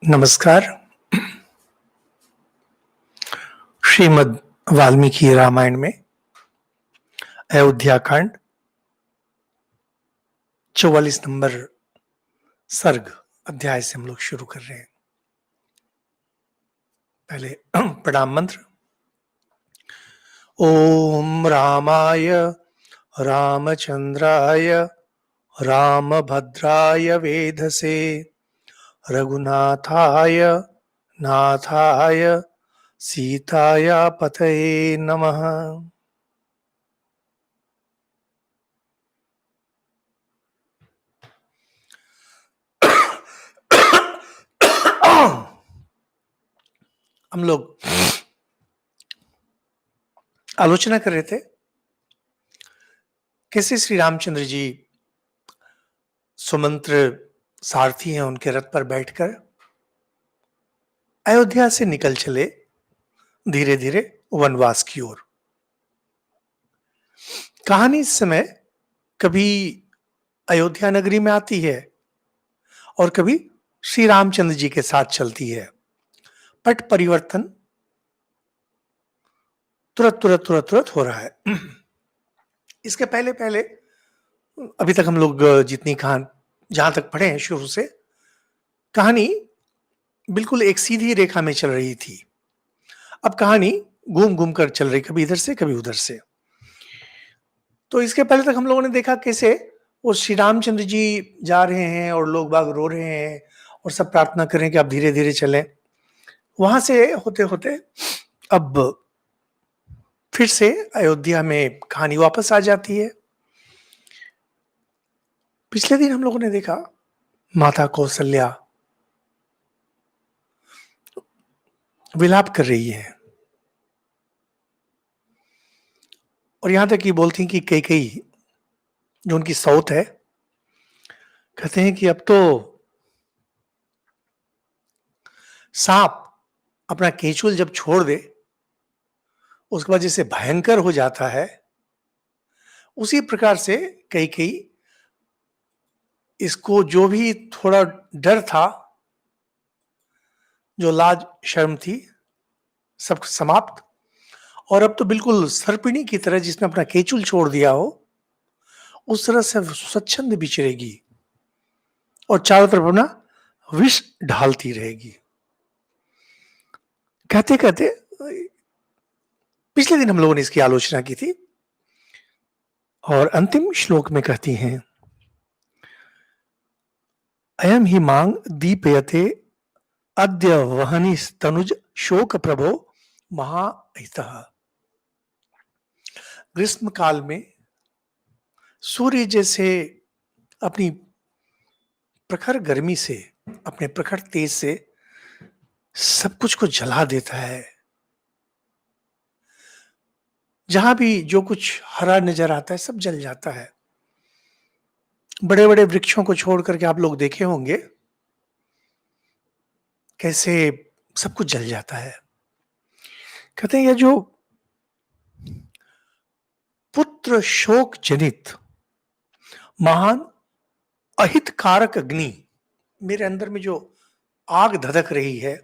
नमस्कार। श्रीमद् वाल्मीकि रामायण में अयोध्या कांड 44 नंबर सर्ग अध्याय से हम लोग शुरू कर रहे हैं। पहले प्रणाम मंत्र। ओम रामाय रामचंद्राय रामभद्राय वेधसे रघुनाथाय नाथाय सीताया पतये नमः। हम लोग आलोचना कर रहे थे कैसे श्री रामचंद्र जी सुमंत्र सारथी हैं, उनके रथ पर बैठकर अयोध्या से निकल चले धीरे धीरे वनवास की ओर। कहानी इस समय कभी अयोध्या नगरी में आती है और कभी श्री रामचंद्र जी के साथ चलती है। पट परिवर्तन तुरंत हो रहा है। इसके पहले पहले अभी तक हम लोग जितनी कहानी जहां तक पढ़े हैं शुरू से, कहानी बिल्कुल एक सीधी रेखा में चल रही थी। अब कहानी घूम घूम कर चल रही, कभी इधर से कभी उधर से। तो इसके पहले तक हम लोगों ने देखा कैसे वो श्री रामचंद्र जी जा रहे हैं और लोग बाग रो रहे हैं और सब प्रार्थना करें कि आप धीरे धीरे चलें। वहां से होते होते अब फिर से अयोध्या में कहानी वापस आ जाती है। पिछले दिन हम लोगों ने देखा माता कौशल्या विलाप कर रही है और यहां तक ये बोलती कि कई कई जो उनकी सौत है कहते हैं कि अब तो सांप अपना केंचुल जब छोड़ दे उसके बाद जैसे भयंकर हो जाता है, उसी प्रकार से कई कई इसको जो भी थोड़ा डर था, जो लाज शर्म थी, सब समाप्त। और अब तो बिल्कुल सर्पिणी की तरह जिसने अपना केचुल छोड़ दिया हो उस तरह से स्वच्छंद विचरेगी और चारों तरफ अपना विष ढालती रहेगी। कहते कहते पिछले दिन हम लोगों ने इसकी आलोचना की थी और अंतिम श्लोक में कहती हैं, अयम ही मांग दीपयते अद्य वहनी तनुज शोक प्रभो महाहितः। ग्रीष्म काल में सूर्य जैसे अपनी प्रखर गर्मी से, अपने प्रखर तेज से सब कुछ को जला देता है। जहां भी जो कुछ हरा नजर आता है सब जल जाता है। बड़े बड़े वृक्षों को छोड़ करके आप लोग देखे होंगे कैसे सब कुछ जल जाता है। कहते हैं यह जो पुत्र शोक जनित महान अहितकारक अग्नि मेरे अंदर में जो आग धधक रही है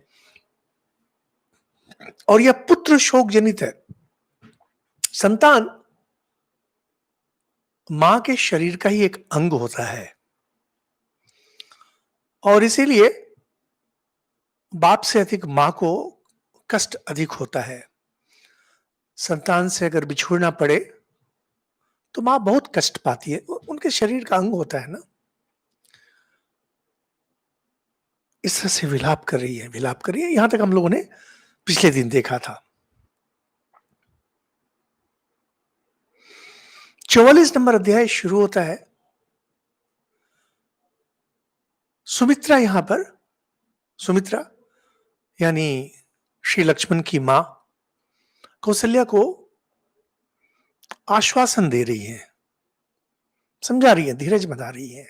और यह पुत्र शोक जनित है। संतान मां के शरीर का ही एक अंग होता है और इसीलिए बाप से अधिक मां को कष्ट अधिक होता है। संतान से अगर बिछुड़ना पड़े तो मां बहुत कष्ट पाती है, उनके शरीर का अंग होता है ना। इस तरह से विलाप कर रही है, विलाप कर रही है। यहां तक हम लोगों ने पिछले दिन देखा था। 44 नंबर अध्याय शुरू होता है। सुमित्रा यहां पर, सुमित्रा यानी श्री लक्ष्मण की मां कौशल्या को आश्वासन दे रही है, समझा रही है, धीरज बना रही है।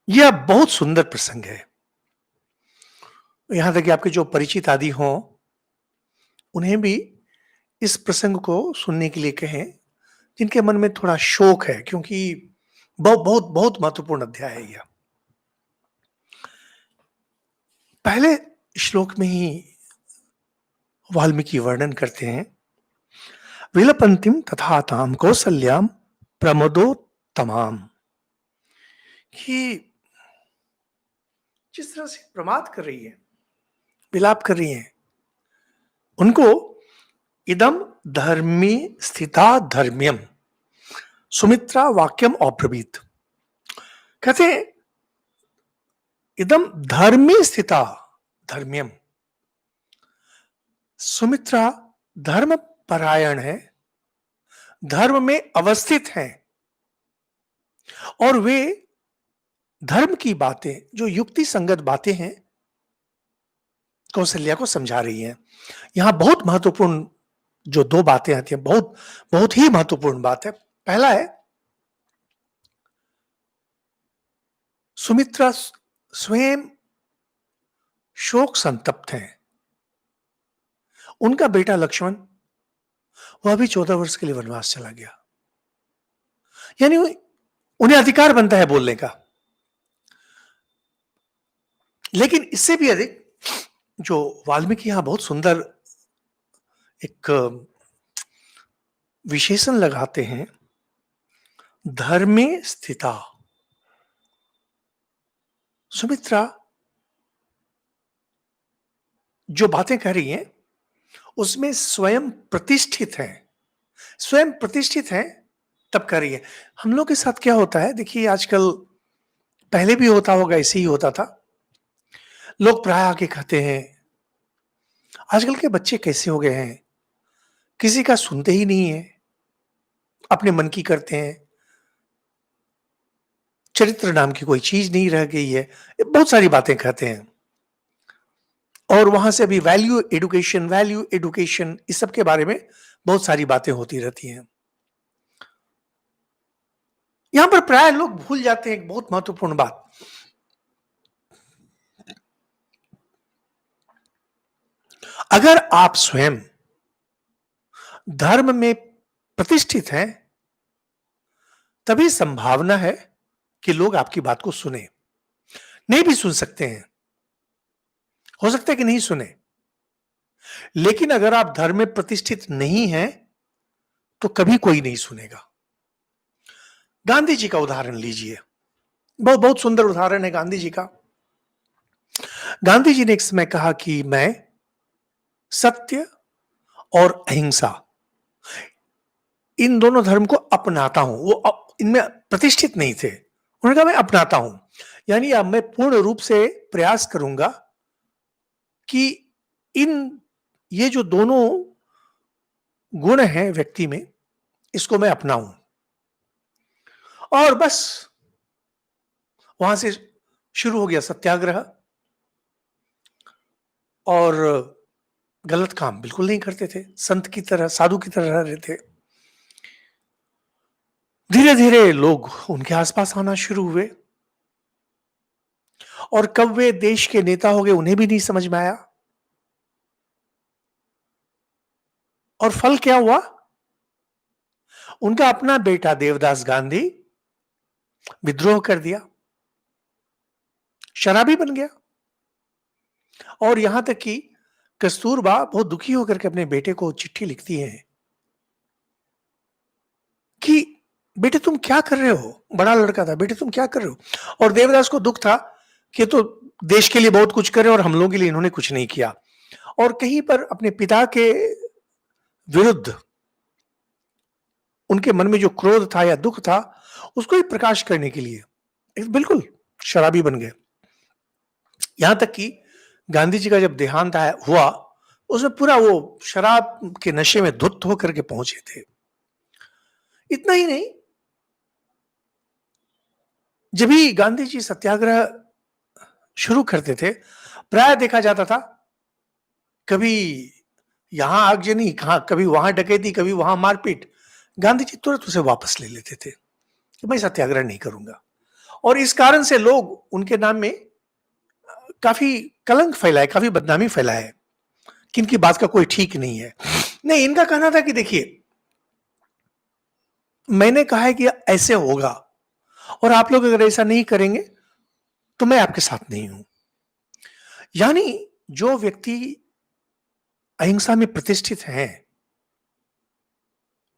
यह बहुत सुंदर प्रसंग है। यहां तक कि आपके जो परिचित आदि हों उन्हें भी इस प्रसंग को सुनने के लिए कहें जिनके मन में थोड़ा शोक है, क्योंकि बहुत बहुत बहुत महत्वपूर्ण अध्याय है यह। पहले श्लोक में ही वाल्मीकि वर्णन करते हैं, विलपंतिम तथा ताम कौसल्याम प्रमोदोत्तमाम, कि जिस तरह से प्रमाद कर रही है, विलाप कर रही है, उनको इदम धर्मी स्थिता धर्म्यम सुमित्रा वाक्यम अब्रवीत। कहते हैं इदम धर्मी स्थिता धर्म्यम, सुमित्रा धर्म परायण है, धर्म में अवस्थित हैं, और वे धर्म की बातें, जो युक्ति संगत बातें हैं, कौशल्या को समझा रही हैं। यहां बहुत महत्वपूर्ण जो दो बातें आती हैं, बहुत बहुत ही महत्वपूर्ण बात है। पहला है, सुमित्रा स्वयं शोक संतप्त हैं। उनका बेटा लक्ष्मण वह भी 14 वर्ष के लिए वनवास चला गया, यानी उन्हें अधिकार बनता है बोलने का। लेकिन इससे भी अधिक जो वाल्मीकि यहां बहुत सुंदर एक विशेषण लगाते हैं, धर्मे स्थिता। सुमित्रा जो बातें कह रही हैं उसमें स्वयं प्रतिष्ठित है, स्वयं प्रतिष्ठित है तब कर रही है। हम लोग के साथ क्या होता है, देखिए आजकल, पहले भी होता होगा, ऐसे ही होता था, लोग प्राय आके कहते हैं, आजकल के बच्चे कैसे हो गए हैं, किसी का सुनते ही नहीं है, अपने मन की करते हैं, चरित्र नाम की कोई चीज नहीं रह गई है, बहुत सारी बातें कहते हैं। और वहां से अभी वैल्यू एडुकेशन इस सब के बारे में बहुत सारी बातें होती रहती हैं। यहां पर प्राय लोग भूल जाते हैं एक बहुत महत्वपूर्ण बात, अगर आप स्वयं धर्म में प्रतिष्ठित हैं, तभी संभावना है कि लोग आपकी बात को सुने। नहीं भी सुन सकते हैं, हो सकता है कि नहीं सुने, लेकिन अगर आप धर्म में प्रतिष्ठित नहीं हैं तो कभी कोई नहीं सुनेगा। गांधी जी का उदाहरण लीजिए, बहुत बहुत सुंदर उदाहरण है गांधी जी का। गांधी जी ने एक समय कहा कि मैं सत्य और अहिंसा, इन दोनों धर्म को अपनाता हूं। वो इनमें प्रतिष्ठित नहीं थे, उन्होंने कहा मैं अपनाता हूं, यानी अब मैं पूर्ण रूप से प्रयास करूंगा कि ये जो दोनों गुण हैं व्यक्ति में, इसको मैं अपनाऊं। और बस वहां से शुरू हो गया सत्याग्रह, और गलत काम बिल्कुल नहीं करते थे, संत की तरह, साधु की तरह रह रहे थे। धीरे धीरे लोग उनके आसपास आना शुरू हुए, और कब वे देश के नेता हो गए उन्हें भी नहीं समझ में आया। और फल क्या हुआ, उनका अपना बेटा देवदास गांधी विद्रोह कर दिया, शराबी बन गया। और यहां तक कि कस्तूरबा बहुत दुखी होकर के अपने बेटे को चिट्ठी लिखती है कि बेटे तुम क्या कर रहे हो, बड़ा लड़का था, बेटे तुम क्या कर रहे हो। और देवदास को दुख था कि तो देश के लिए बहुत कुछ करे और हम लोगों के लिए इन्होंने कुछ नहीं किया। और कहीं पर अपने पिता के विरुद्ध उनके मन में जो क्रोध था या दुख था, उसको ही प्रकाश करने के लिए बिल्कुल शराबी बन गए। यहां तक कि गांधी जी का जब देहांत हुआ, उसमें पूरा वो शराब के नशे में धुत होकर के पहुंचे थे। इतना ही नहीं, जब भी गांधी जी सत्याग्रह शुरू करते थे, प्राय देखा जाता था कभी यहां आगजनी, कभी वहां डकैती, कभी वहां मारपीट, गांधी जी तुरंत उसे वापस ले लेते थे कि मैं सत्याग्रह नहीं करूंगा। और इस कारण से लोग उनके नाम में काफी कलंक फैलाए, काफी बदनामी फैलाए कि इनकी बात का कोई ठीक नहीं है। नहीं, इनका कहना था कि देखिए, मैंने कहा है कि ऐसे होगा, और आप लोग अगर ऐसा नहीं करेंगे तो मैं आपके साथ नहीं हूं। यानी जो व्यक्ति अहिंसा में प्रतिष्ठित हैं,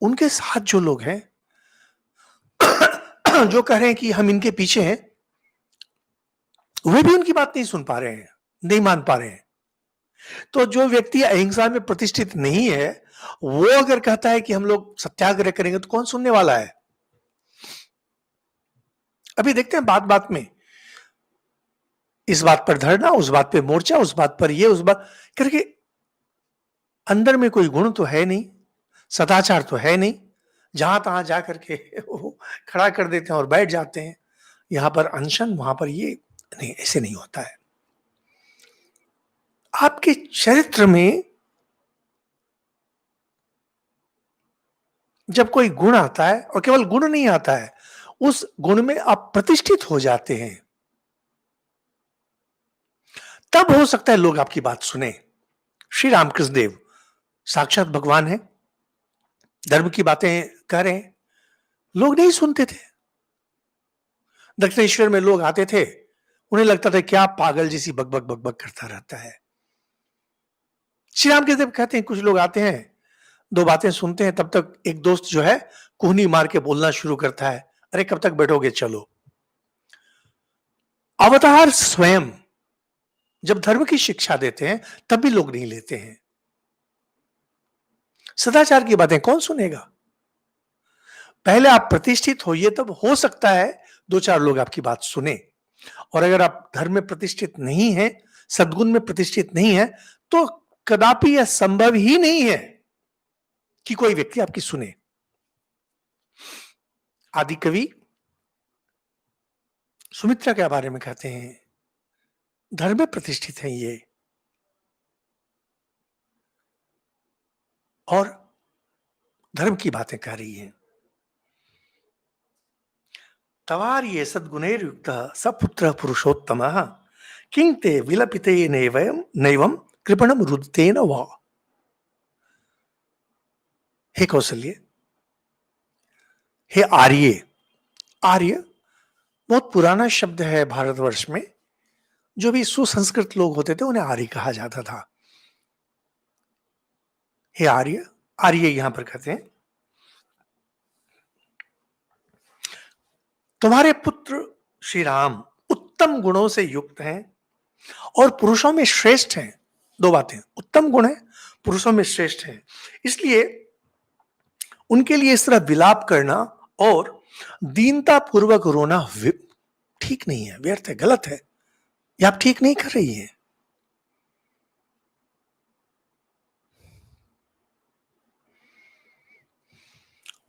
उनके साथ जो लोग हैं जो कह रहे हैं कि हम इनके पीछे हैं, वे भी उनकी बात नहीं सुन पा रहे हैं, नहीं मान पा रहे हैं। तो जो व्यक्ति अहिंसा में प्रतिष्ठित नहीं है, वो अगर कहता है कि हम लोग सत्याग्रह करेंगे, तो कौन सुनने वाला है? अभी देखते हैं बात बात में, इस बात पर धरना, उस बात पे मोर्चा, उस बात पर ये, उस बात करके अंदर में कोई गुण तो है नहीं, सदाचार तो है नहीं, जहां तहां जा करके वो खड़ा कर देते हैं और बैठ जाते हैं। यहां पर अनशन, वहां पर ये नहीं, ऐसे नहीं होता है। आपके चरित्र में जब कोई गुण आता है, और केवल गुण नहीं आता है, उस गुण में आप प्रतिष्ठित हो जाते हैं, तब हो सकता है लोग आपकी बात सुने। श्री रामकृष्ण देव साक्षात भगवान है, धर्म की बातें कह रहे हैं, लोग नहीं सुनते थे। दक्षिणेश्वर में लोग आते थे, उन्हें लगता था क्या पागल जैसी बकबक बकबक करता रहता है। श्री राम के देव कहते हैं कुछ लोग आते हैं, दो बातें सुनते हैं, तब तक एक दोस्त जो है कुहनी मार के बोलना शुरू करता है, अरे कब तक बैठोगे, चलो। अवतार स्वयं जब धर्म की शिक्षा देते हैं, तब भी लोग नहीं लेते हैं। सदाचार की बातें कौन सुनेगा? पहले आप प्रतिष्ठित होइए, तब हो सकता है दो चार लोग आपकी बात सुने। और अगर आप धर्म में प्रतिष्ठित नहीं है, सद्गुण में प्रतिष्ठित नहीं है, तो कदापि यह संभव ही नहीं है कि कोई व्यक्ति आपकी सुने। आदि कवि सुमित्रा के बारे में कहते हैं, धर्म में प्रतिष्ठित हैं ये, और धर्म की बातें कर रही हैं। तवार्ये सद्गुणैर युक्तः सपुत्रः पुरुषोत्तमः किं ते विलपिते नैवं कृपणम रुदितेन वा। हे कौशल्य, हे आर्य, आर्य बहुत पुराना शब्द है भारतवर्ष में। जो भी सुसंस्कृत लोग होते थे उन्हें आर्य कहा जाता था। हे आर्य, आर्य यहां पर कहते हैं तुम्हारे पुत्र श्री राम उत्तम गुणों से युक्त हैं और पुरुषों में श्रेष्ठ हैं। दो बातें, उत्तम गुण है, पुरुषों में श्रेष्ठ हैं, इसलिए उनके लिए इस तरह विलाप करना और दीनता पूर्वक रोना ठीक नहीं है, व्यर्थ है, गलत है, ये आप ठीक नहीं कर रही है।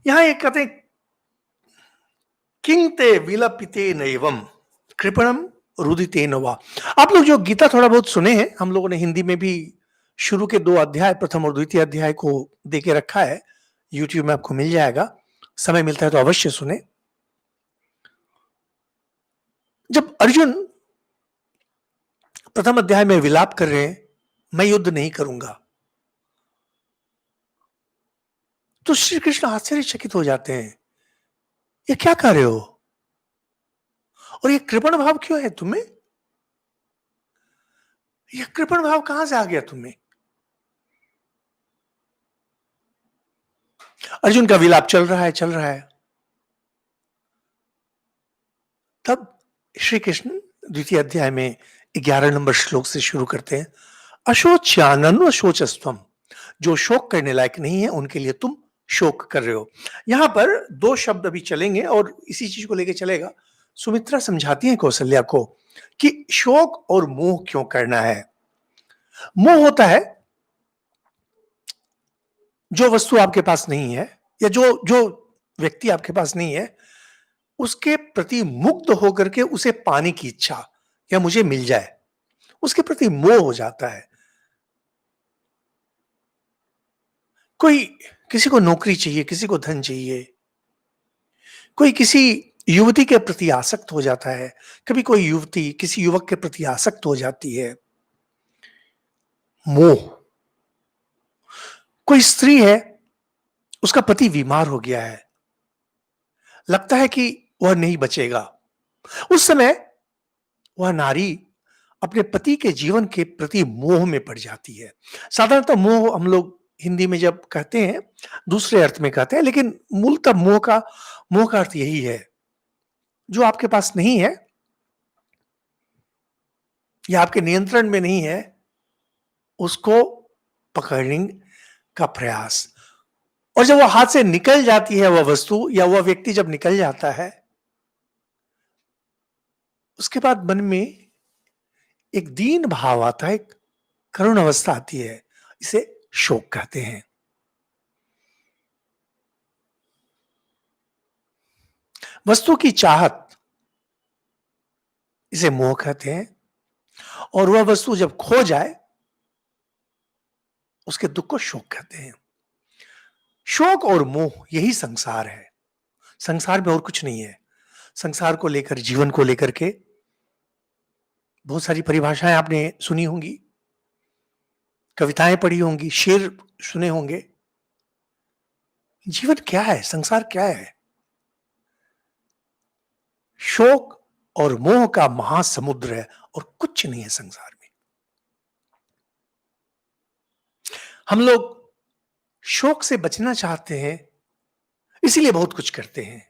यहां एक कहते हैं किंते विलपिते नैवम कृपणम रुदितेन वा। आप लोग जो गीता थोड़ा बहुत सुने हैं, हम लोगों ने हिंदी में भी शुरू के 2 अध्याय, प्रथम और द्वितीय अध्याय को देके रखा है, यूट्यूब में आपको मिल जाएगा, समय मिलता है तो अवश्य सुने। जब अर्जुन प्रथम अध्याय में विलाप कर रहे हैं, मैं युद्ध नहीं करूंगा, तो श्री कृष्ण आश्चर्यचकित हो जाते हैं, ये क्या कर रहे हो, और ये कृपण भाव क्यों है तुम्हें? ये कृपण भाव कहां से आ गया तुम्हें? अर्जुन का विलाप चल रहा है, चल रहा है। तब श्री कृष्ण द्वितीय अध्याय में 11 नंबर श्लोक से शुरू करते हैं, अशोच्यानन्व शोचस्त्वम, जो शोक करने लायक नहीं है उनके लिए तुम शोक कर रहे हो। यहां पर 2 शब्द अभी चलेंगे और इसी चीज को लेकर चलेगा। सुमित्रा समझाती है कौशल्या को कि शोक और मोह क्यों करना है। मोह होता है जो वस्तु आपके पास नहीं है, या जो जो व्यक्ति आपके पास नहीं है, उसके प्रति मुग्ध होकर के उसे पाने की इच्छा, या मुझे मिल जाए, उसके प्रति मोह हो जाता है। कोई किसी को नौकरी चाहिए, किसी को धन चाहिए, कोई किसी युवती के प्रति आसक्त हो जाता है, कभी कोई युवती किसी युवक के प्रति आसक्त हो जाती है। मोह। कोई स्त्री है, उसका पति बीमार हो गया है, लगता है कि वह नहीं बचेगा, उस समय वह नारी अपने पति के जीवन के प्रति मोह में पड़ जाती है। साधारणतः मोह हम लोग हिंदी में जब कहते हैं, दूसरे अर्थ में कहते हैं, लेकिन मूलतः मोह का अर्थ यही है, जो आपके पास नहीं है या आपके नियंत्रण में नहीं है, उसको पकड़ने का प्रयास। और जब वो हाथ से निकल जाती है वह वस्तु या वह व्यक्ति जब निकल जाता है, उसके बाद मन में एक दीन भाव आता है, एक करुण अवस्था आती है। इसे शोक कहते हैं। वस्तु की चाहत, इसे मोह कहते हैं। और वह वस्तु जब खो जाए, उसके दुख को शोक कहते हैं। शोक और मोह यही संसार है। संसार में और कुछ नहीं है। संसार को लेकर, जीवन को लेकर के बहुत सारी परिभाषाएं आपने सुनी होंगी, कविताएं पढ़ी होंगी, शेर सुने होंगे। जीवन क्या है, संसार क्या है? शोक और मोह का महासमुद्र है और कुछ नहीं है संसार में। हम लोग शोक से बचना चाहते हैं, इसीलिए बहुत कुछ करते हैं।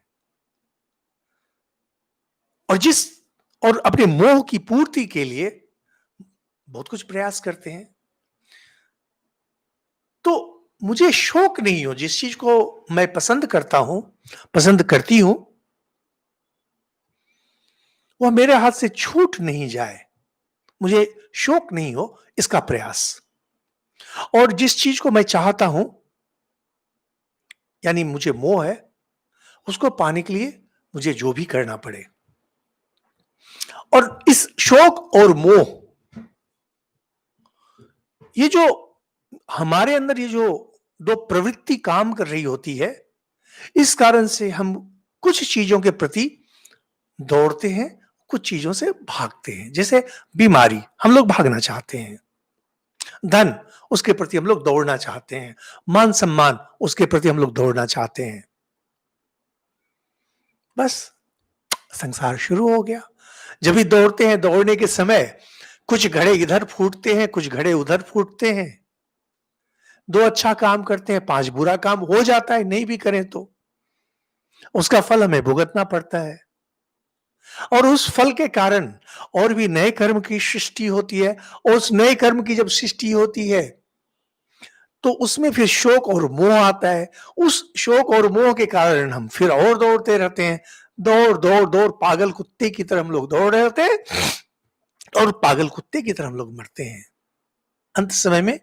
और अपने मोह की पूर्ति के लिए बहुत कुछ प्रयास करते हैं। तो मुझे शोक नहीं हो, जिस चीज को मैं पसंद करता हूं, पसंद करती हूं, वह मेरे हाथ से छूट नहीं जाए, मुझे शोक नहीं हो, इसका प्रयास। और जिस चीज को मैं चाहता हूं, यानी मुझे मोह है, उसको पाने के लिए मुझे जो भी करना पड़े। और इस शोक और मोह, ये जो हमारे अंदर ये जो दो प्रवृत्ति काम कर रही होती है, इस कारण से हम कुछ चीजों के प्रति दौड़ते हैं, कुछ चीजों से भागते हैं। जैसे बीमारी, हम लोग भागना चाहते हैं। धन, उसके प्रति हम लोग दौड़ना चाहते हैं। मान सम्मान, उसके प्रति हम लोग दौड़ना चाहते हैं। बस संसार शुरू हो गया। जब भी दौड़ते हैं, दौड़ने के समय कुछ घड़े इधर फूटते हैं, कुछ घड़े उधर फूटते हैं। 2 अच्छा काम करते हैं, 5 बुरा काम हो जाता है, नहीं भी करें तो उसका फल हमें भुगतना पड़ता है। और उस फल के कारण और भी नए कर्म की सृष्टि होती है। और उस नए कर्म की जब सृष्टि होती है, तो उसमें फिर शोक और मोह आता है। उस शोक और मोह के कारण हम फिर और दौड़ते रहते हैं। दौड़ दौड़ दौड़, पागल कुत्ते की तरह हम लोग दौड़ रहे होते हैं और पागल कुत्ते की तरह हम लोग मरते हैं। अंत समय में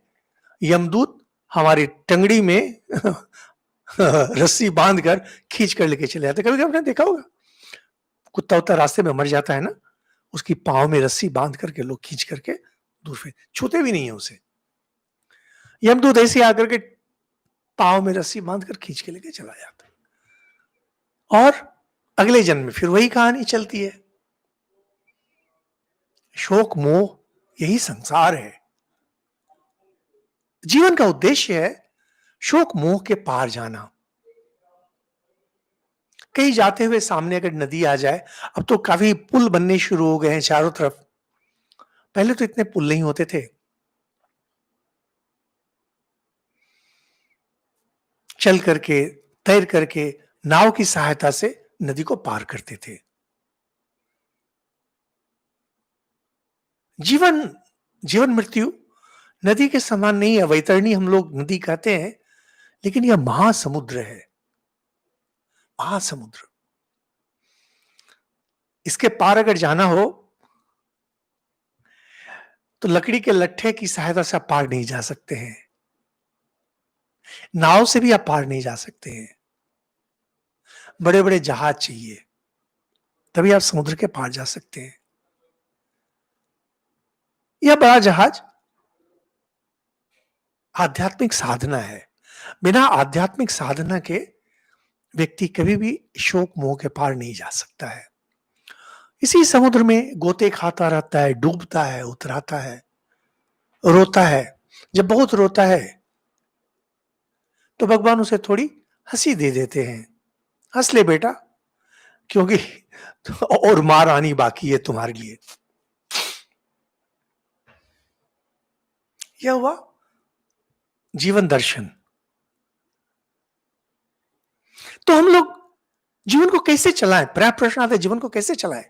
यमदूत हमारी टंगड़ी में रस्सी बांधकर खींच कर लेके चले जाते। कभी कभी आपने देखा होगा, कुत्ता उत्ता रास्ते में मर जाता है ना, उसकी पांव में रस्सी बांध करके लोग खींच करके दूर फेंक, छूते भी नहीं है उसे। यमदूत ऐसे आकर के पांव में रस्सी बांधकर खींच के लेके चला जाता है। और अगले जन्म में फिर वही कहानी चलती है। शोक मोह, यही संसार है। जीवन का उद्देश्य है शोक मोह के पार जाना। कहीं जाते हुए सामने अगर नदी आ जाए, अब तो काफी पुल बनने शुरू हो गए हैं चारों तरफ। पहले तो इतने पुल नहीं होते थे। चल करके, तैर करके, नाव की सहायता से नदी को पार करते थे। जीवन, जीवन मृत्यु नदी के समान नहीं है। वैतरणी हम लोग नदी कहते हैं, लेकिन यह महासमुद्र है। महासमुद्र, इसके पार अगर जाना हो तो लकड़ी के लट्ठे की सहायता से आप पार नहीं जा सकते हैं। नाव से भी आप पार नहीं जा सकते हैं। बड़े बड़े जहाज चाहिए, तभी आप समुद्र के पार जा सकते हैं। यह बड़ा जहाज आध्यात्मिक साधना है। बिना आध्यात्मिक साधना के व्यक्ति कभी भी शोक मोह के पार नहीं जा सकता है। इसी समुद्र में गोते खाता रहता है, डूबता है, उतराता है, रोता है। जब बहुत रोता है तो भगवान उसे थोड़ी हंसी दे देते हैं। हंस ले बेटा, क्योंकि और मार आनी बाकी है तुम्हारे लिए। क्या हुआ? जीवन दर्शन। तो हम लोग जीवन को कैसे चलाएं? पर्याय प्रश्न आता है, जीवन को कैसे चलाएं?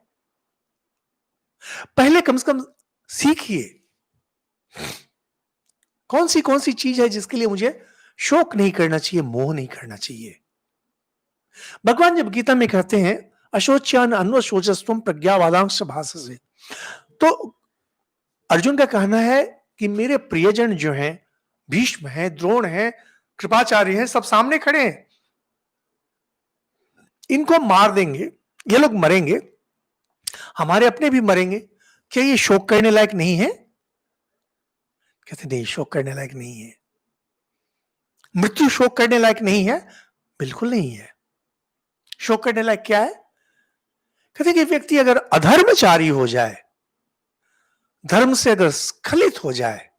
पहले कम से कम सीखिए कौन सी चीज है जिसके लिए मुझे शोक नहीं करना चाहिए, मोह नहीं करना चाहिए। भगवान जब गीता में कहते हैं अशोच्यान अन्वशोचस्तुम प्रज्ञावादांश भाषसे, तो अर्जुन का कहना है कि मेरे प्रियजन जो हैं, भीष्म हैं, द्रोण हैं, कृपाचार्य हैं, सब सामने खड़े हैं, इनको मार देंगे, ये लोग मरेंगे, हमारे अपने भी मरेंगे, क्या ये शोक करने लायक नहीं है? कहते नहीं, शोक करने लायक नहीं है। मृत्यु शोक करने लायक नहीं है? बिल्कुल नहीं है। शोक करने लायक क्या है? कहते कि व्यक्ति अगर अधर्मचारी हो जाए, धर्म से अगर स्खलित हो जाए,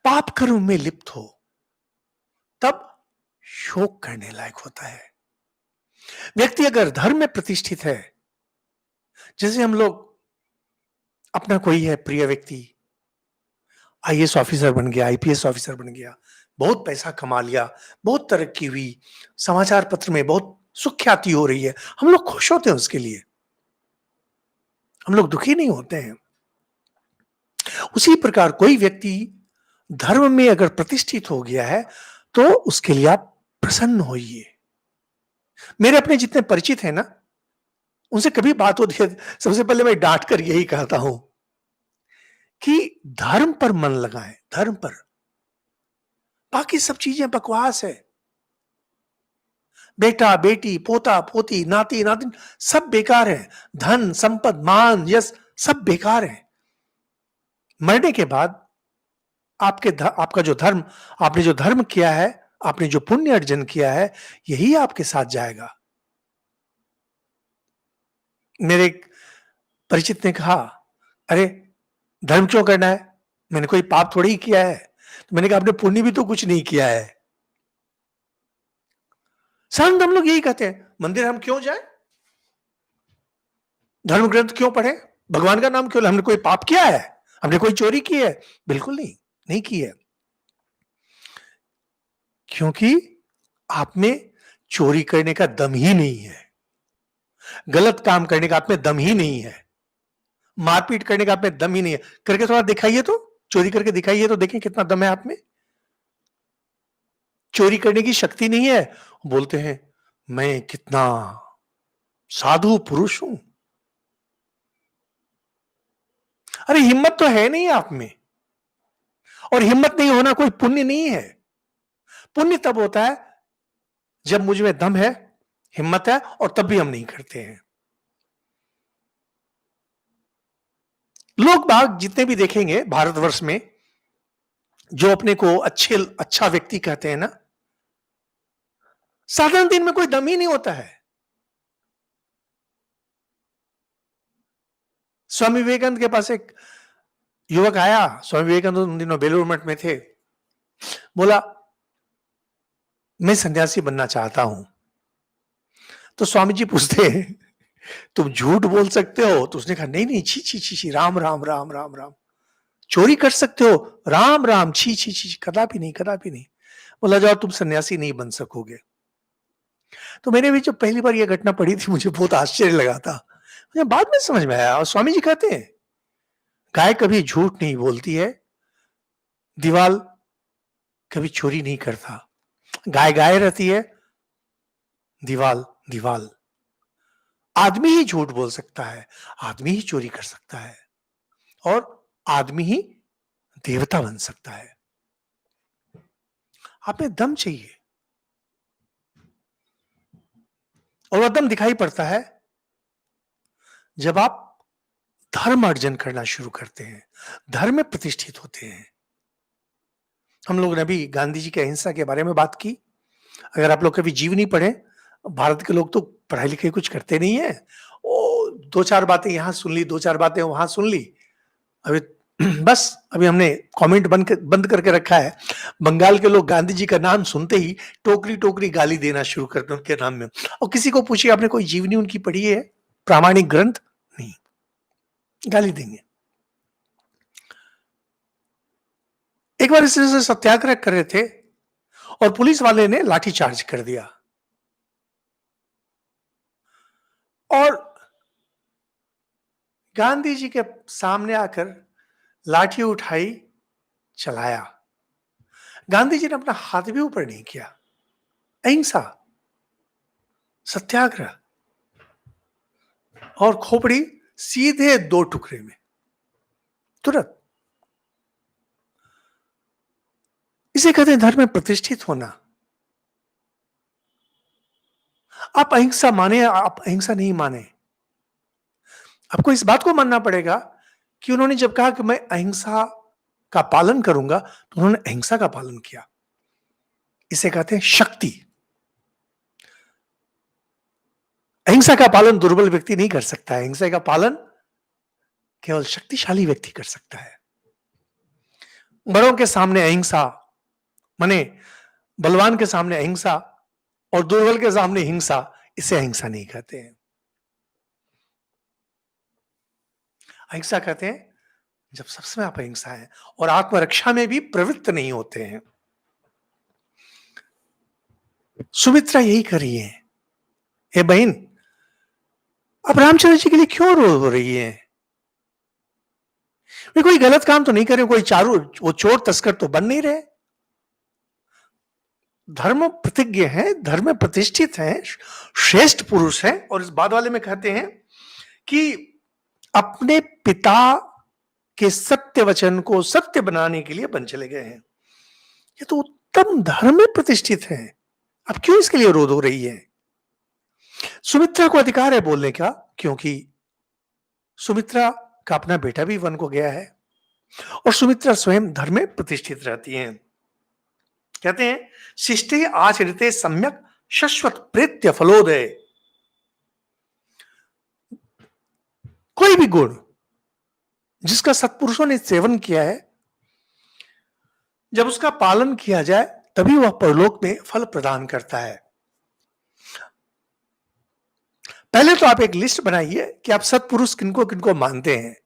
पाप कर्म में लिप्त हो, तब शोक करने लायक होता है। व्यक्ति अगर धर्म में प्रतिष्ठित है, जैसे हम लोग, अपना कोई है प्रिय व्यक्ति, आईएएस ऑफिसर बन गया, आईपीएस ऑफिसर बन गया, बहुत पैसा कमा लिया, बहुत तरक्की हुई, समाचार पत्र में बहुत सुख्याति हो रही है, हम लोग खुश होते हैं उसके लिए, हम लोग दुखी नहीं होते हैं। उसी प्रकार कोई व्यक्ति धर्म में अगर प्रतिष्ठित हो गया है, तो उसके लिए आप प्रसन्न होइए। मेरे अपने जितने परिचित हैं ना, उनसे कभी बात होती है, सबसे पहले मैं डांट कर यही कहता हूं कि धर्म पर मन लगाएं, धर्म पर, बाकी सब चीजें बकवास है। बेटा बेटी, पोता पोती, नाती नातिन, सब बेकार है। धन संपद मान यश सब बेकार है। मरने के बाद आपका जो धर्म, आपने जो धर्म किया है, आपने जो पुण्य अर्जन किया है, यही आपके साथ जाएगा। मेरे एक परिचित ने कहा, अरे धर्म क्यों करना है, मैंने कोई पाप थोड़ी ही किया है। तो मैंने कहा आपने पुण्य भी तो कुछ नहीं किया है। संत हम लोग यही कहते हैं, मंदिर हम क्यों जाए, धर्म ग्रंथ क्यों पढ़े, भगवान का नाम क्यों, हमने कोई पाप किया है, हमने कोई चोरी की है? बिल्कुल नहीं, नहीं की है। क्योंकि आप में चोरी करने का दम ही नहीं है, गलत काम करने का आप में दम ही नहीं है, मारपीट करने का आप में दम ही नहीं है। करके थोड़ा दिखाइए तो, चोरी करके दिखाइए तो देखें कितना दम है आप में। चोरी करने की शक्ति नहीं है, बोलते हैं मैं कितना साधु पुरुष हूं। अरे हिम्मत तो है नहीं आप में, और हिम्मत नहीं होना कोई पुण्य नहीं है। पुण्य तब होता है जब मुझ में दम है, हिम्मत है, और तब भी हम नहीं करते हैं। लोग बाग जितने भी देखेंगे भारतवर्ष में, जो अपने को अच्छा व्यक्ति कहते हैं ना, साधारण दिन में कोई दम ही नहीं होता है। स्वामी विवेकानंद के पास एक युवक आया, स्वामी विवेकानंद उन दिनों बेलूर मठ में थे, बोला मैं सन्यासी बनना चाहता हूं। तो स्वामी जी पूछते हैं तुम झूठ बोल सकते हो? तो उसने कहा नहीं नहीं, छी छी छी छी, राम राम राम राम राम। चोरी कर सकते हो? राम राम, छी छी छी, कदापि नहीं, कदापि नहीं। बोला जाओ तुम सन्यासी नहीं बन सकोगे। तो मैंने भी जब पहली बार यह घटना पढ़ी थी, मुझे बहुत आश्चर्य लगा था। मुझे बाद में समझ में आया, और स्वामी जी कहते हैं गाय कभी झूठ नहीं बोलती है, दीवाल कभी चोरी नहीं करता। गाय गाय रहती है, दीवाल दीवाल। आदमी ही झूठ बोल सकता है, आदमी ही चोरी कर सकता है, और आदमी ही देवता बन सकता है। आप में दम चाहिए, और वह दम दिखाई पड़ता है जब आप धर्म अर्जन करना शुरू करते हैं, धर्म में प्रतिष्ठित होते हैं। हम लोग ने अभी गांधी जी के अहिंसा के बारे में बात की। अगर आप लोग कभी जीवनी पढ़े, भारत के लोग तो पढ़ाई लिखाई कुछ करते नहीं है, ओ दो चार बातें यहाँ सुन ली, दो चार बातें वहां सुन ली। अभी बस अभी हमने कमेंट बंद करके रखा है। बंगाल के लोग गांधी जी का नाम सुनते ही टोकरी टोकरी गाली देना शुरू करते हैं उनके नाम में। और किसी को पूछिए आपने कोई जीवनी उनकी पढ़ी है, प्रामाणिक ग्रंथ, नहीं, गाली देंगे। एक बार इस तरह से सत्याग्रह कर रहे थे और पुलिस वाले ने लाठीचार्ज कर दिया और गांधी जी के सामने आकर लाठी उठाई, चलाया। गांधी जी ने अपना हाथ भी ऊपर नहीं किया। अहिंसा, सत्याग्रह, और खोपड़ी सीधे 2 टुकड़े में, तुरंत। इसे कहते हैं धर्म में प्रतिष्ठित होना। आप अहिंसा माने, आप अहिंसा नहीं माने, आपको इस बात को मानना पड़ेगा कि उन्होंने जब कहा कि मैं अहिंसा का पालन करूंगा, तो उन्होंने अहिंसा का पालन किया। इसे कहते हैं शक्ति। अहिंसा का पालन दुर्बल व्यक्ति नहीं कर सकता है, अहिंसा का पालन केवल शक्तिशाली व्यक्ति कर सकता है। बड़ों के सामने अहिंसा माने बलवान के सामने अहिंसा और दुर्बल के सामने हिंसा, इसे अहिंसा नहीं कहते हैं। अहिंसा कहते हैं जब सब समय आप अहिंसा है और आत्मरक्षा में भी प्रवृत्त नहीं होते हैं। सुमित्रा यही कर रही है। हे बहन, अब रामचंद्र जी के लिए क्यों रो रही है? वे कोई गलत काम तो नहीं कर रहे, कोई वो चोर तस्कर तो बन नहीं रहे। धर्म प्रतिज्ञ है, धर्म में प्रतिष्ठित है, श्रेष्ठ पुरुष है। और इस बाद वाले में कहते हैं कि अपने पिता के सत्य वचन को सत्य बनाने के लिए बन चले गए हैं। ये तो उत्तम धर्म में प्रतिष्ठित है, अब क्यों इसके लिए रोध हो रही है? सुमित्रा को अधिकार है बोलने का, क्योंकि सुमित्रा का अपना बेटा भी वन को गया है और सुमित्रा स्वयं धर्म में प्रतिष्ठित रहती हैं। कहते हैं शिष्टे आचरिते सम्यक शाश्वत प्रेत्य फलोदय। कोई भी गुण जिसका सत्पुरुषों ने सेवन किया है, जब उसका पालन किया जाए तभी वह परलोक में फल प्रदान करता है। पहले तो आप एक लिस्ट बनाइए कि आप सत्पुरुष किनको किनको मानते हैं।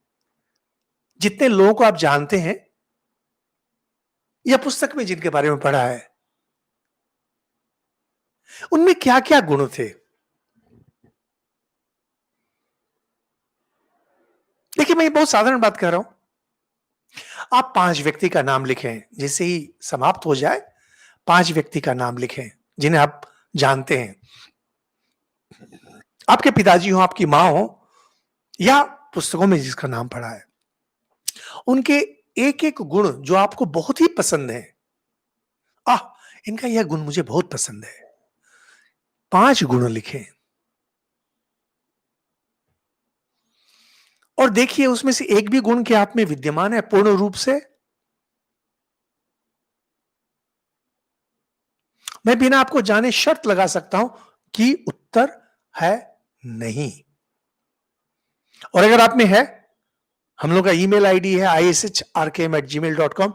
जितने लोगों को आप जानते हैं या पुस्तक में जिनके बारे में पढ़ा है, उनमें क्या क्या गुण थे। देखिए, मैं बहुत साधारण बात कर रहा हूं। आप 5 व्यक्ति का नाम लिखें, जैसे ही समाप्त हो जाए 5 व्यक्ति का नाम लिखें जिन्हें आप जानते हैं। आपके पिताजी हो, आपकी मां हो, या पुस्तकों में जिसका नाम पढ़ा है, उनके एक एक गुण जो आपको बहुत ही पसंद है। इनका यह गुण मुझे बहुत पसंद है। 5 गुण लिखें और देखिए उसमें से एक भी गुण क्या आप में विद्यमान है पूर्ण रूप से? मैं बिना आपको जाने शर्त लगा सकता हूं कि उत्तर है नहीं। और अगर आप में है, हम लोग का ईमेल आईडी है ishrkm@gmail.com।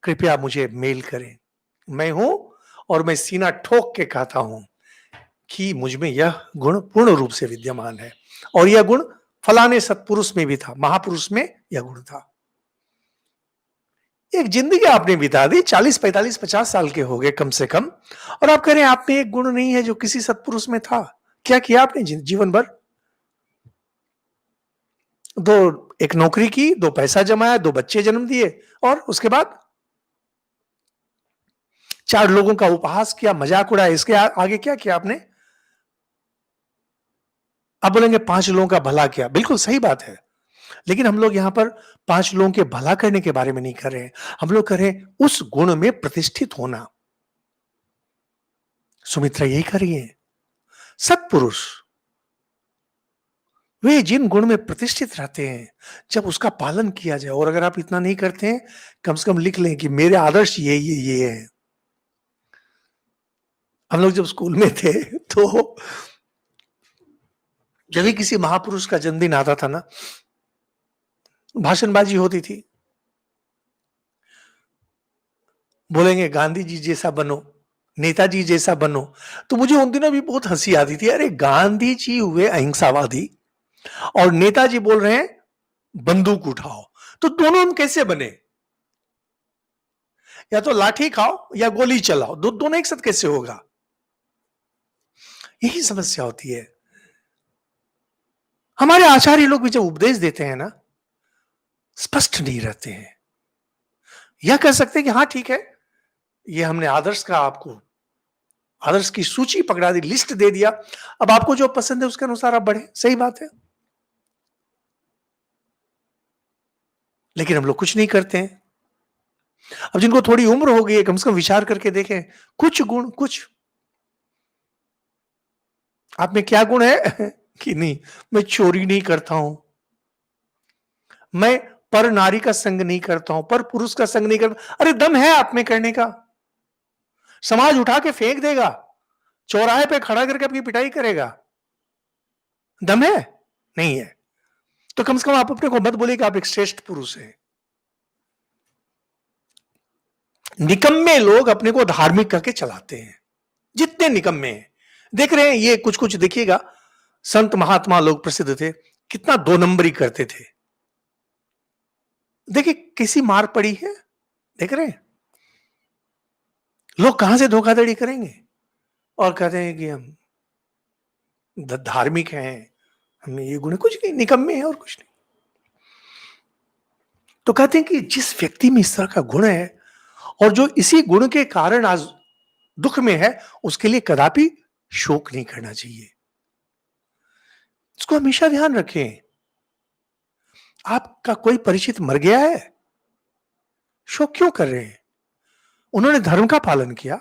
कृपया मुझे मेल करें। मैं हूं और मैं सीना ठोक के कहता हूं कि मुझ में यह गुण पूर्ण रूप से विद्यमान है और यह गुण फलाने सत्पुरुष में भी था, महापुरुष में यह गुण था। एक जिंदगी आपने बिता दी, 40, 45, 50 साल के हो गए कम से कम, और आप कह रहे हैं आप में एक गुण नहीं है जो किसी सत्पुरुष में था। क्या किया आपने जीवन भर? एक नौकरी की, 2 पैसा जमाया, 2 बच्चे जन्म दिए, और उसके बाद 4 लोगों का उपहास किया, मजाक उड़ाया। इसके आगे क्या किया आपने? आप बोलेंगे 5 लोगों का भला किया। बिल्कुल सही बात है, लेकिन हम लोग यहां पर 5 लोगों के भला करने के बारे में नहीं कर रहे हैं। हम लोग कर रहे हैं उस गुण में प्रतिष्ठित होना। सुमित्रा यही कर रही है। सत्पुरुष वे जिन गुण में प्रतिष्ठित रहते हैं, जब उसका पालन किया जाए, और अगर आप इतना नहीं करते हैं, कम से कम लिख लें कि मेरे आदर्श ये है। हम लोग जब स्कूल में थे तो जब भी किसी महापुरुष का जन्मदिन आता था ना, भाषणबाजी होती थी। बोलेंगे गांधी जी जैसा बनो, नेताजी जैसा बनो। तो मुझे उन दिनों भी बहुत हंसी आती थी। अरे गांधी जी हुए अहिंसावादी और नेताजी बोल रहे हैं बंदूक उठाओ, तो दोनों हम कैसे बने? या तो लाठी खाओ या गोली चलाओ, दोनों एक साथ कैसे होगा? यही समस्या होती है। हमारे आचार्य लोग भी जब उपदेश देते हैं ना, स्पष्ट नहीं रहते हैं। यह कह सकते हैं कि हाँ ठीक है, ये हमने आदर्श का आपको आदर्श की सूची पकड़ा दी, लिस्ट दे दिया, अब आपको जो पसंद है उसके अनुसार आप बढ़े, सही बात है। लेकिन हम लोग कुछ नहीं करते हैं। अब जिनको थोड़ी उम्र हो गई है, कम से कम विचार करके देखें, कुछ गुण, कुछ आप में क्या गुण है कि नहीं, मैं चोरी नहीं करता हूं, मैं पर नारी का संग नहीं करता हूं, पर पुरुष का संग नहीं करता। अरे दम है आप में करने का, समाज उठा के फेंक देगा, चौराहे पे खड़ा करके आपकी पिटाई करेगा, दम है? नहीं है। तो कम से कम आप अपने को मत बोलिए कि आप एक श्रेष्ठ पुरुष हैं। निकम्मे लोग अपने को धार्मिक करके चलाते हैं, जितने निकम्मे हैं। देख रहे हैं ये कुछ कुछ, देखिएगा संत महात्मा लोग प्रसिद्ध थे, कितना दो नंबरी करते थे। देखिए कैसी मार पड़ी है, देख रहे हैं लोग कहां से धोखाधड़ी करेंगे और कहते हैं कि हम धार्मिक हैं, हमें ये गुण, कुछ नहीं, निकम्मे हैं और कुछ नहीं। तो कहते हैं कि जिस व्यक्ति में इस तरह का गुण है और जो इसी गुण के कारण आज दुख में है, उसके लिए कदापि शोक नहीं करना चाहिए। इसको हमेशा ध्यान रखें। आपका कोई परिचित मर गया है, शोक क्यों कर रहे हैं? उन्होंने धर्म का पालन किया,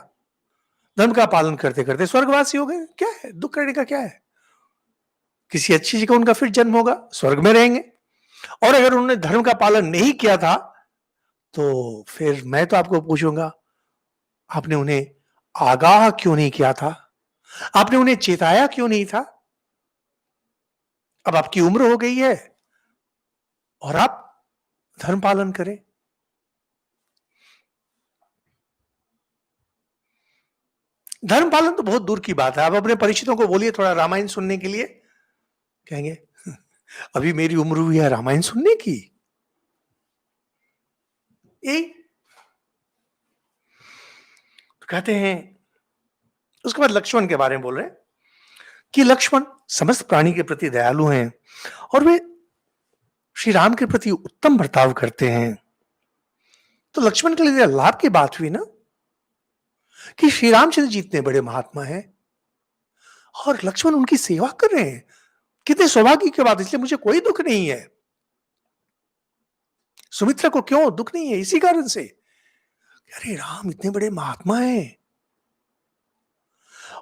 धर्म का पालन करते करते स्वर्गवासी हो गए, क्या है दुख करने का, क्या है? किसी अच्छी जगह उनका फिर जन्म होगा, स्वर्ग में रहेंगे। और अगर उन्होंने धर्म का पालन नहीं किया था, तो फिर मैं तो आपको पूछूंगा, आपने उन्हें आगाह क्यों नहीं किया था? आपने उन्हें चेताया क्यों नहीं था? अब आपकी उम्र हो गई है और आप धर्म पालन करें। धर्म पालन तो बहुत दूर की बात है। आप अपने परिचितों को बोलिए थोड़ा रामायण सुनने के लिए, कहेंगे अभी मेरी उम्र हुई है रामायण सुनने की। यही तो कहते हैं। उसके बाद लक्ष्मण के बारे में बोल रहे हैं कि लक्ष्मण समस्त प्राणी के प्रति दयालु हैं और वे श्री राम के प्रति उत्तम बर्ताव करते हैं। तो लक्ष्मण के लिए लाभ की बात हुई ना कि श्री रामचंद्र जी इतने बड़े महात्मा हैं और लक्ष्मण उनकी सेवा कर रहे हैं। कितने सौभाग्य की बात, इसलिए मुझे कोई दुख नहीं है। सुमित्रा को क्यों दुख नहीं है? इसी कारण से, अरे राम इतने बड़े महात्मा हैं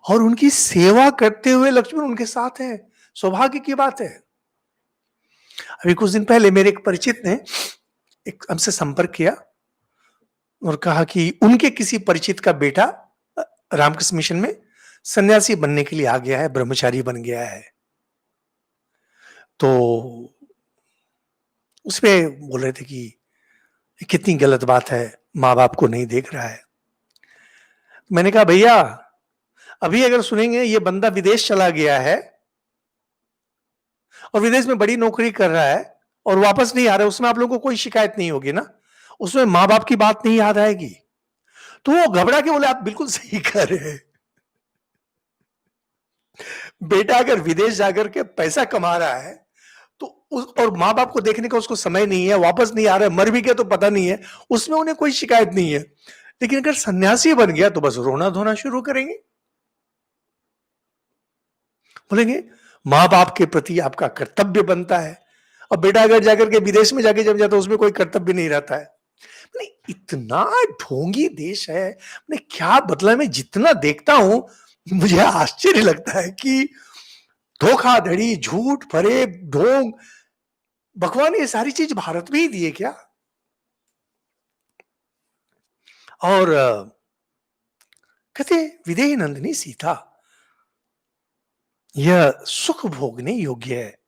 और उनकी सेवा करते हुए लक्ष्मण उनके साथ है, सौभाग्य की बात है। अभी कुछ दिन पहले मेरे एक परिचित ने एक हमसे संपर्क किया और कहा कि उनके किसी परिचित का बेटा रामकृष्ण मिशन में सन्यासी बनने के लिए आ गया है, ब्रह्मचारी बन गया है। तो उसमें बोल रहे थे कि कितनी गलत बात है, माँ बाप को नहीं देख रहा है। मैंने कहा भैया, अभी अगर सुनेंगे ये बंदा विदेश चला गया है और विदेश में बड़ी नौकरी कर रहा है और वापस नहीं आ रहा है, उसमें आप लोगों को कोई शिकायत नहीं होगी ना, उसमें माँ बाप की बात नहीं याद आएगी। तो वो घबरा के बोले आप बिल्कुल सही कह रहे हैं। बेटा अगर विदेश जाकर के पैसा कमा रहा है तो और माँ बाप को देखने का उसको समय नहीं है, वापस नहीं आ रहा है, मर भी गया तो पता नहीं है, उसमें उन्हें कोई शिकायत नहीं है। लेकिन अगर सन्यासी बन गया तो बस रोना धोना शुरू करेंगे, बोलेंगे माँ बाप के प्रति आपका कर्तव्य बनता है। और बेटा अगर जाकर के विदेश में जाके जब जाता है उसमें कोई कर्तव्य नहीं रहता है। नहीं, इतना ढोंगी देश है, मैं क्या बदला, मैं जितना देखता हूं मुझे आश्चर्य लगता है कि धोखाधड़ी, झूठ, फरेब, ढोंग, भगवान ये सारी चीज भारत में ही दी है क्या? और कहते विदेही नंदिनी सीता यह सुख भोगने योग्य है,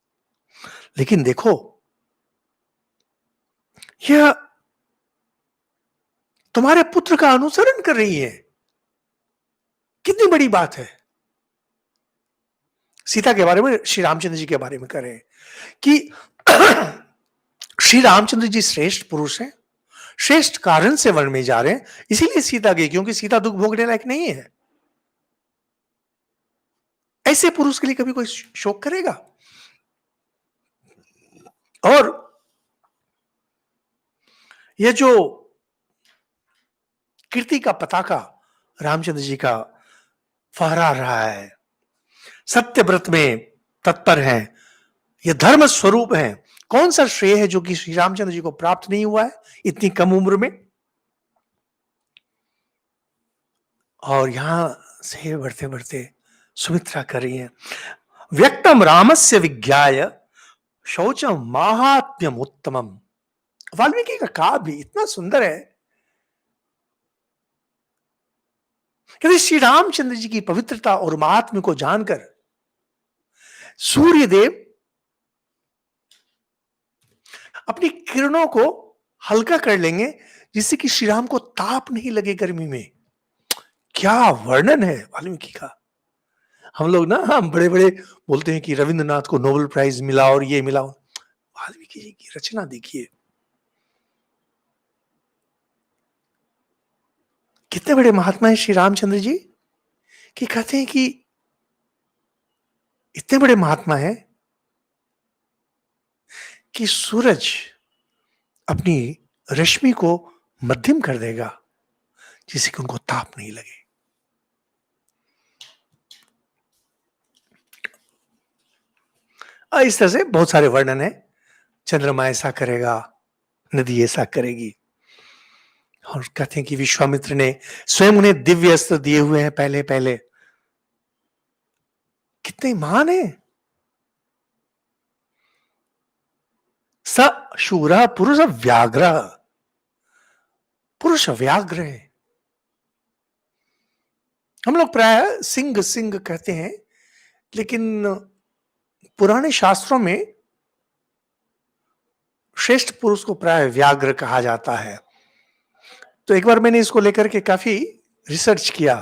लेकिन देखो यह तुम्हारे पुत्र का अनुसरण कर रही है, कितनी बड़ी बात है। सीता के बारे में, श्री रामचंद्र जी के बारे में करें कि श्री रामचंद्र जी श्रेष्ठ पुरुष हैं, श्रेष्ठ कारण से वन में जा रहे हैं, इसीलिए सीता गई, क्योंकि सीता दुख भोगने लायक नहीं है। ऐसे पुरुष के लिए कभी कोई शोक करेगा? और यह जो कीर्ति का पताका रामचंद्र जी का फहरा रहा है, सत्य व्रत में तत्पर हैं, ये धर्म स्वरूप है, कौन सा श्रेय है जो कि श्री रामचंद्र जी को प्राप्त नहीं हुआ है इतनी कम उम्र में? और यहां से बढ़ते बढ़ते सुमित्रा कर रही है, व्यक्तम रामस्य विज्ञाय शौचम माहात्म्यम उत्तमम। वाल्मीकि का काव्य भी इतना सुंदर है। कहते श्री रामचंद्र जी की पवित्रता और महात्म्य को जानकर सूर्यदेव अपनी किरणों को हल्का कर लेंगे, जिससे कि श्री राम को ताप नहीं लगे गर्मी में। क्या वर्णन है वाल्मीकि का। हम लोग ना, हम बड़े बड़े बोलते हैं कि रविंद्रनाथ को नोबेल प्राइज मिला और ये मिला, वाल्मीकि जी की रचना देखिए, कितने बड़े महात्मा हैं श्री रामचंद्र जी, कि कहते हैं कि इतने बड़े महात्मा हैं कि सूरज अपनी रश्मि को मध्यम कर देगा जिससे कि उनको ताप नहीं लगे। इस तरह से बहुत सारे वर्णन है। चंद्रमा ऐसा करेगा, नदी ऐसा करेगी। और कहते हैं कि विश्वामित्र ने स्वयं उन्हें दिव्य अस्त्र दिए हुए हैं पहले पहले। कितने महान है। स शूरा पुरुष व्याघ्र, पुरुष व्याघ्र है। हम लोग प्राय सिंह सिंह कहते हैं, लेकिन पुराने शास्त्रों में श्रेष्ठ पुरुष को प्राय व्याघ्र कहा जाता है। तो एक बार मैंने इसको लेकर के काफी रिसर्च किया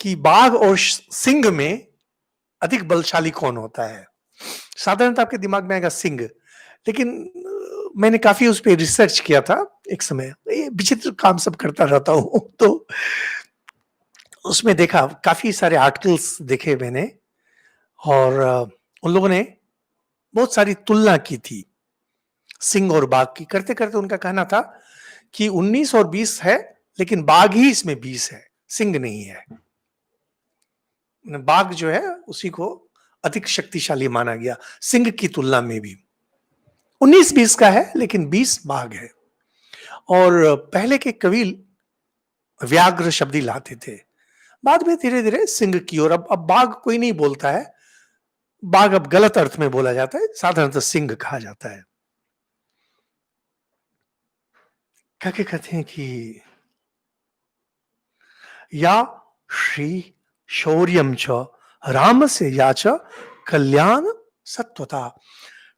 कि बाघ और सिंह में अधिक बलशाली कौन होता है। साधारणतः आपके दिमाग में आएगा सिंह, लेकिन मैंने काफी उस पर रिसर्च किया था एक समय, ये विचित्र काम सब करता रहता हूं, तो उसमें देखा, काफी सारे आर्टिकल्स देखे मैंने, और उन लोगों ने बहुत सारी तुलना की थी सिंह और बाघ की। करते करते उनका कहना था कि 19 और 20 है, लेकिन बाघ ही इसमें 20 है, सिंह नहीं है। बाघ जो है उसी को अधिक शक्तिशाली माना गया सिंह की तुलना में भी। 19-20 का है, लेकिन 20 बाघ है। और पहले के कवि व्याघ्र शब्द ही लाते थे, बाद में धीरे धीरे सिंह की ओर। अब बाघ कोई नहीं बोलता है, बाघ अब गलत अर्थ में बोला जाता है, साधारणतः सिंह कहा जाता है। क्या कहते हैं कि या श्री शौर्यम च राम से याच कल्याण सत्वता।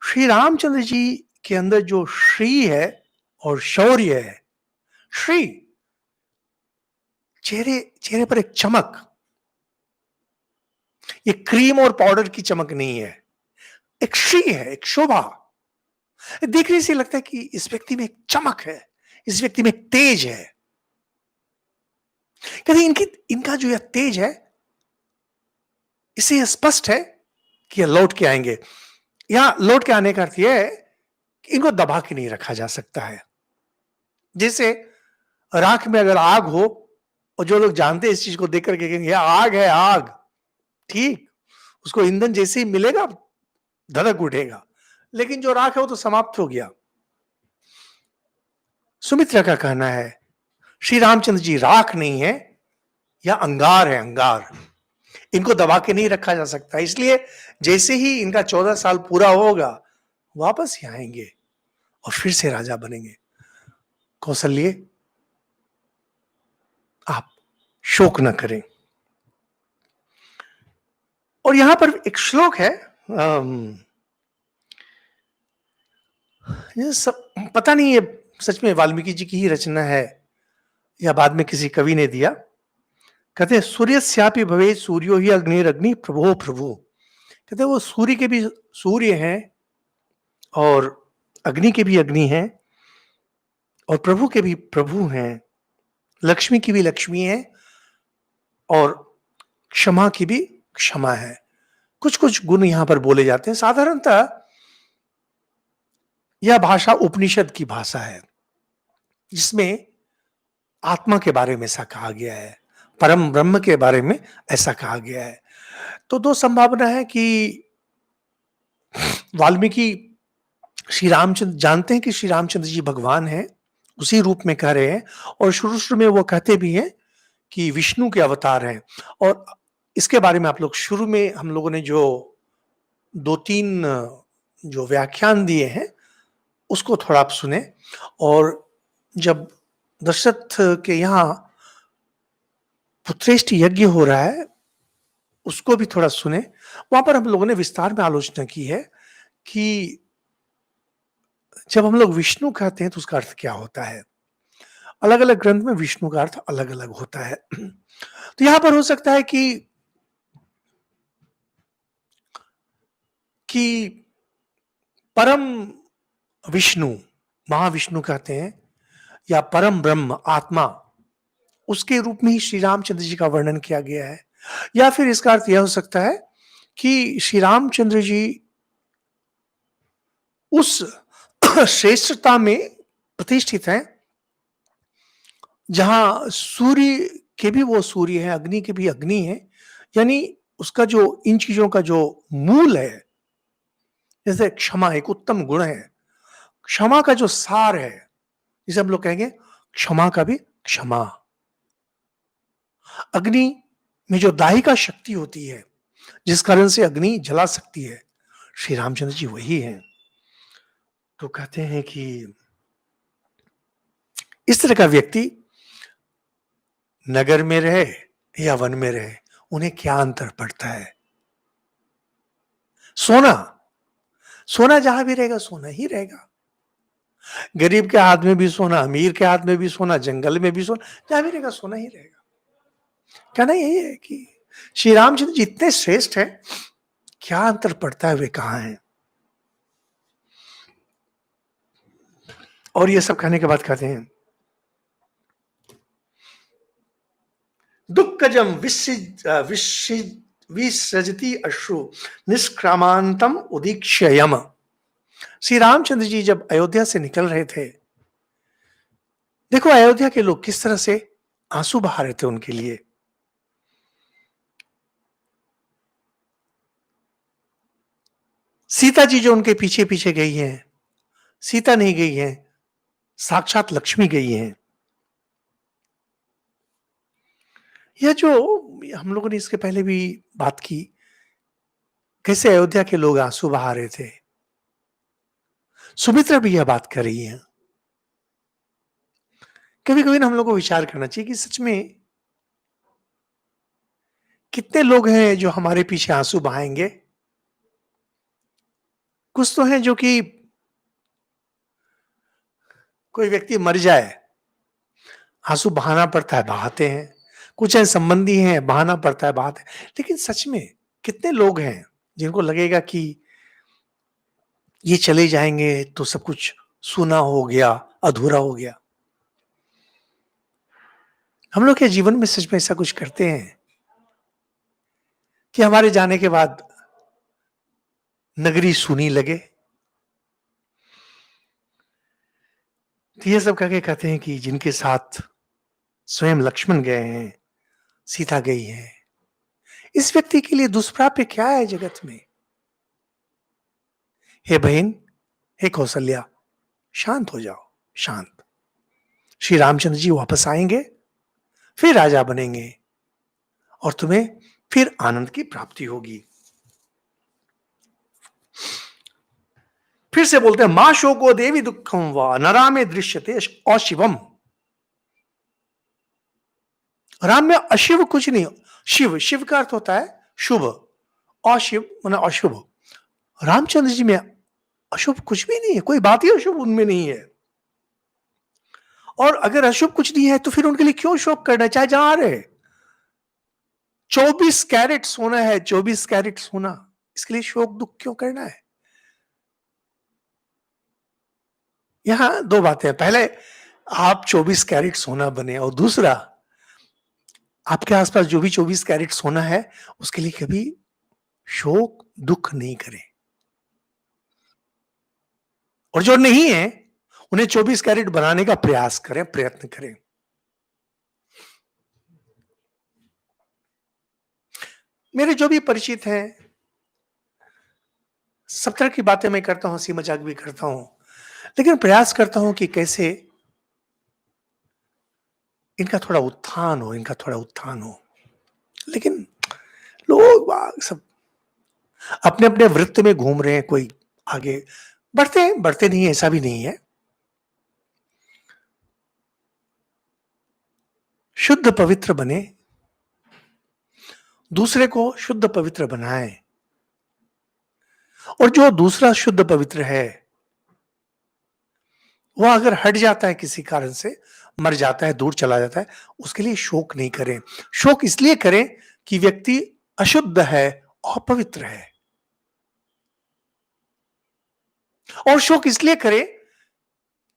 श्री रामचंद्र जी के अंदर जो श्री है और शौर्य है, श्री चेहरे पर एक चमक, ये क्रीम और पाउडर की चमक नहीं है, एक श्री है, एक शोभा। देखने से लगता है कि इस व्यक्ति में एक चमक है, इस व्यक्ति में एक तेज है। कहते इनका जो यह तेज है, इससे यह स्पष्ट है कि यह लौट के आएंगे। यहां लौट के आने का अर्थ यह है कि इनको दबा के नहीं रखा जा सकता है। जैसे राख में अगर आग हो और जो लोग जानते हैं इस चीज को देख करके कहेंगे यह आग है, आग, ठीक, उसको ईंधन जैसे ही मिलेगा धड़क उठेगा, लेकिन जो राख है वो तो समाप्त हो गया। सुमित्रा का कहना है श्री रामचंद्र जी राख नहीं है, या अंगार है, अंगार। इनको दबा के नहीं रखा जा सकता, इसलिए जैसे ही इनका 14 साल पूरा होगा वापस ही आएंगे और फिर से राजा बनेंगे। कौशल्य, आप शोक न करें। और यहां पर एक श्लोक है, ये सब पता नहीं ये सच में वाल्मीकि जी की ही रचना है या बाद में किसी कवि ने दिया। कहते हैं सूर्यस्यापि भवेत् सूर्यो ही अग्निरग्नि प्रभो प्रभु। कहते हैं वो सूर्य के भी सूर्य हैं और अग्नि के भी अग्नि हैं, और प्रभु के भी प्रभु हैं, लक्ष्मी की भी लक्ष्मी है और क्षमा की भी क्षमा है। कुछ-कुछ गुण यहां पर बोले जाते हैं। साधारणतः यह भाषा उपनिषद की भाषा है, जिसमें आत्मा के बारे में ऐसा कहा गया है, परम ब्रह्म के बारे में ऐसा कहा गया है। तो 2 संभावना है कि वाल्मीकि श्री रामचंद्र जानते हैं कि श्री रामचंद्र जी भगवान हैं, उसी रूप में कह रहे हैं और शुरू-शुरू में वो कहते भी हैं कि विष्णु के अवतार हैं। और इसके बारे में आप लोग शुरू में हम लोगों ने जो 2-3 जो व्याख्यान दिए हैं, उसको थोड़ा आप सुने और जब दशरथ के यहाँ पुत्रेष्ठ यज्ञ हो रहा है, उसको भी थोड़ा सुने। वहाँ पर हम लोगों ने विस्तार में आलोचना की है कि जब हम लोग विष्णु कहते हैं तो उसका अर्थ क्या होता है? अलग-अलग ग्रंथ में विष्णु का अर्थ अलग-अलग होता है। तो यहाँ पर हो सकता है कि परम विष्णु, महाविष्णु कहते हैं या परम ब्रह्म, आत्मा, उसके रूप में ही श्री रामचंद्र जी का वर्णन किया गया है। या फिर इसका अर्थ यह हो सकता है कि श्री रामचंद्र जी उस श्रेष्ठता में प्रतिष्ठित हैं, जहां सूर्य के भी वो सूर्य है, अग्नि के भी अग्नि है। यानी उसका जो इन चीजों का जो मूल है, जैसे क्षमा एक उत्तम गुण है, क्षमा का जो सार है, जिसे हम लोग कहेंगे क्षमा का भी क्षमा। अग्नि में जो दाहिका शक्ति होती है, जिस कारण से अग्नि जला सकती है, श्री रामचंद्र जी वही हैं। तो कहते हैं कि इस तरह का व्यक्ति नगर में रहे या वन में रहे, उन्हें क्या अंतर पड़ता है? सोना, सोना जहां भी रहेगा सोना ही रहेगा। गरीब के हाथ में भी सोना, अमीर के हाथ में भी सोना, जंगल में भी सोना, जहां भी रहेगा सोना ही रहेगा। कहना यही है कि श्री रामचंद्र जी इतने श्रेष्ठ हैं, क्या अंतर पड़ता है वे कहाँ हैं? और ये सब कहने के बाद कहते हैं दुःखजं विसृजति अश्रु निष्क्रामांतम उदीक्ष्य यम। श्री रामचंद्र जी जब अयोध्या से निकल रहे थे, देखो अयोध्या के लोग किस तरह से आंसू बहा रहे थे उनके लिए। सीता जी जो उनके पीछे पीछे गई हैं, सीता नहीं गई हैं, साक्षात लक्ष्मी गई हैं। यह जो हम लोगों ने इसके पहले भी बात की, कैसे अयोध्या के लोग आंसू बहा रहे थे। सुमित्रा भी यह बात कर रही है। कभी कभी ना हम लोग को विचार करना चाहिए कि सच में कितने लोग हैं जो हमारे पीछे आंसू बहाएंगे। कुछ तो हैं जो कि कोई व्यक्ति मर जाए, आंसू बहाना पड़ता है, बहाते हैं। कुछ हैं संबंधी हैं, बहाना पड़ता है, बहाते हैं। लेकिन सच में कितने लोग हैं जिनको लगेगा कि ये चले जाएंगे तो सब कुछ सूना हो गया, अधूरा हो गया। हम लोग के जीवन में सच में ऐसा कुछ करते हैं कि हमारे जाने के बाद नगरी सूनी लगे। तो ये सब करके कहते हैं कि जिनके साथ स्वयं लक्ष्मण गए हैं, सीता गई है, इस व्यक्ति के लिए दुष्प्राप्य क्या है जगत में? हे बहन, हे कौशल्या, शांत हो जाओ, शांत। श्री रामचंद्र जी वापस आएंगे, फिर राजा बनेंगे और तुम्हें फिर आनंद की प्राप्ति होगी। फिर से बोलते हैं मां शोको देवी दुखम व नरा में दृश्यते अशिवम। राम में अशिव कुछ नहीं। शिव, शिव का अर्थ होता है शुभ, अशिव माना अशुभ। रामचंद्र जी में अशुभ कुछ भी नहीं है, कोई बात ही अशुभ उनमें नहीं है। और अगर अशुभ कुछ नहीं है तो फिर उनके लिए क्यों शोक करना, चाहे जहां रहे। 24 कैरेट सोना है, 24 कैरेट सोना, इसके लिए शोक दुख क्यों करना है? यहां दो बातें हैं। पहले आप 24 कैरेट सोना बने, और दूसरा, आपके आसपास जो भी 24 कैरेट सोना है, उसके लिए कभी शोक दुख नहीं करें। और जो नहीं है, उन्हें 24 कैरेट बनाने का प्रयास करें, प्रयत्न करें। मेरे जो भी परिचित हैं, सब तरह की बातें मैं करता हूं, हंसी मजाक भी करता हूं, लेकिन प्रयास करता हूं कि कैसे इनका थोड़ा उत्थान हो, इनका थोड़ा उत्थान हो। लेकिन लोग सब अपने अपने वृत्त में घूम रहे हैं, कोई आगे बढ़ते हैं, बढ़ते नहीं है, ऐसा भी नहीं है। शुद्ध पवित्र बने, दूसरे को शुद्ध पवित्र बनाए, और जो दूसरा शुद्ध पवित्र है, वह अगर हट जाता है किसी कारण से, मर जाता है, दूर चला जाता है, उसके लिए शोक नहीं करें। शोक इसलिए करें कि व्यक्ति अशुद्ध है, अपवित्र है। और शोक इसलिए करें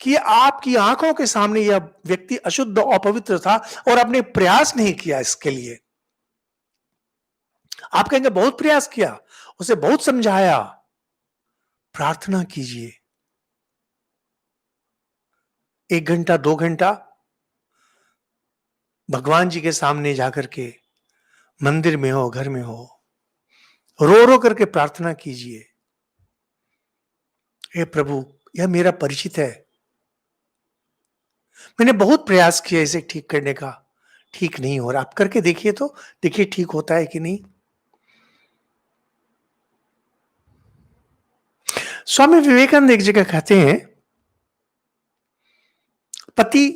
कि आपकी आंखों के सामने यह व्यक्ति अशुद्ध और अपवित्र था और आपने प्रयास नहीं किया इसके लिए। आप कहेंगे बहुत प्रयास किया, उसे बहुत समझाया। प्रार्थना कीजिए, 1 घंटा 2 घंटा भगवान जी के सामने जाकर के, मंदिर में हो, घर में हो, रो रो करके प्रार्थना कीजिए, हे प्रभु, यह मेरा परिचित है, मैंने बहुत प्रयास किया इसे ठीक करने का, ठीक नहीं हो रहा। आप करके देखिए तो, देखिए ठीक होता है कि नहीं। स्वामी विवेकानंद एक जगह कहते हैं, पति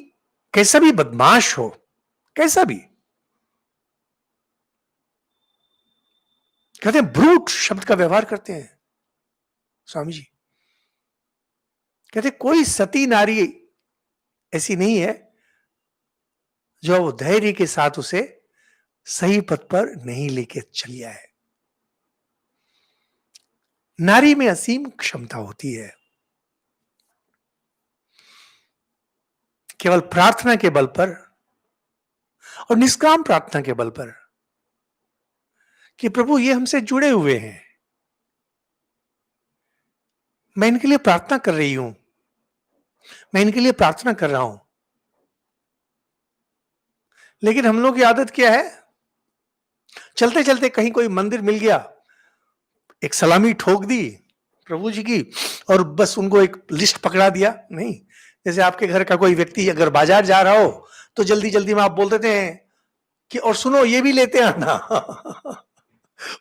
कैसा भी बदमाश हो, कैसा भी, कहते हैं ब्रूट शब्द का व्यवहार करते हैं स्वामी जी। कहते कोई सती नारी ऐसी नहीं है जो धैर्य के साथ उसे सही पथ पर नहीं लेके चल जाए। नारी में असीम क्षमता होती है, केवल प्रार्थना के बल पर और निष्काम प्रार्थना के बल पर, कि प्रभु ये हमसे जुड़े हुए हैं, मैं इनके लिए प्रार्थना कर रही हूं, मैं इनके लिए प्रार्थना कर रहा हूं। लेकिन हम लोग की आदत क्या है, चलते चलते कहीं कोई मंदिर मिल गया, एक सलामी ठोक दी प्रभु जी की, और बस उनको एक लिस्ट पकड़ा दिया। नहीं, जैसे आपके घर का कोई व्यक्ति अगर बाजार जा रहा हो तो जल्दी जल्दी में आप बोल देते हैं कि और सुनो ये भी लेते आना।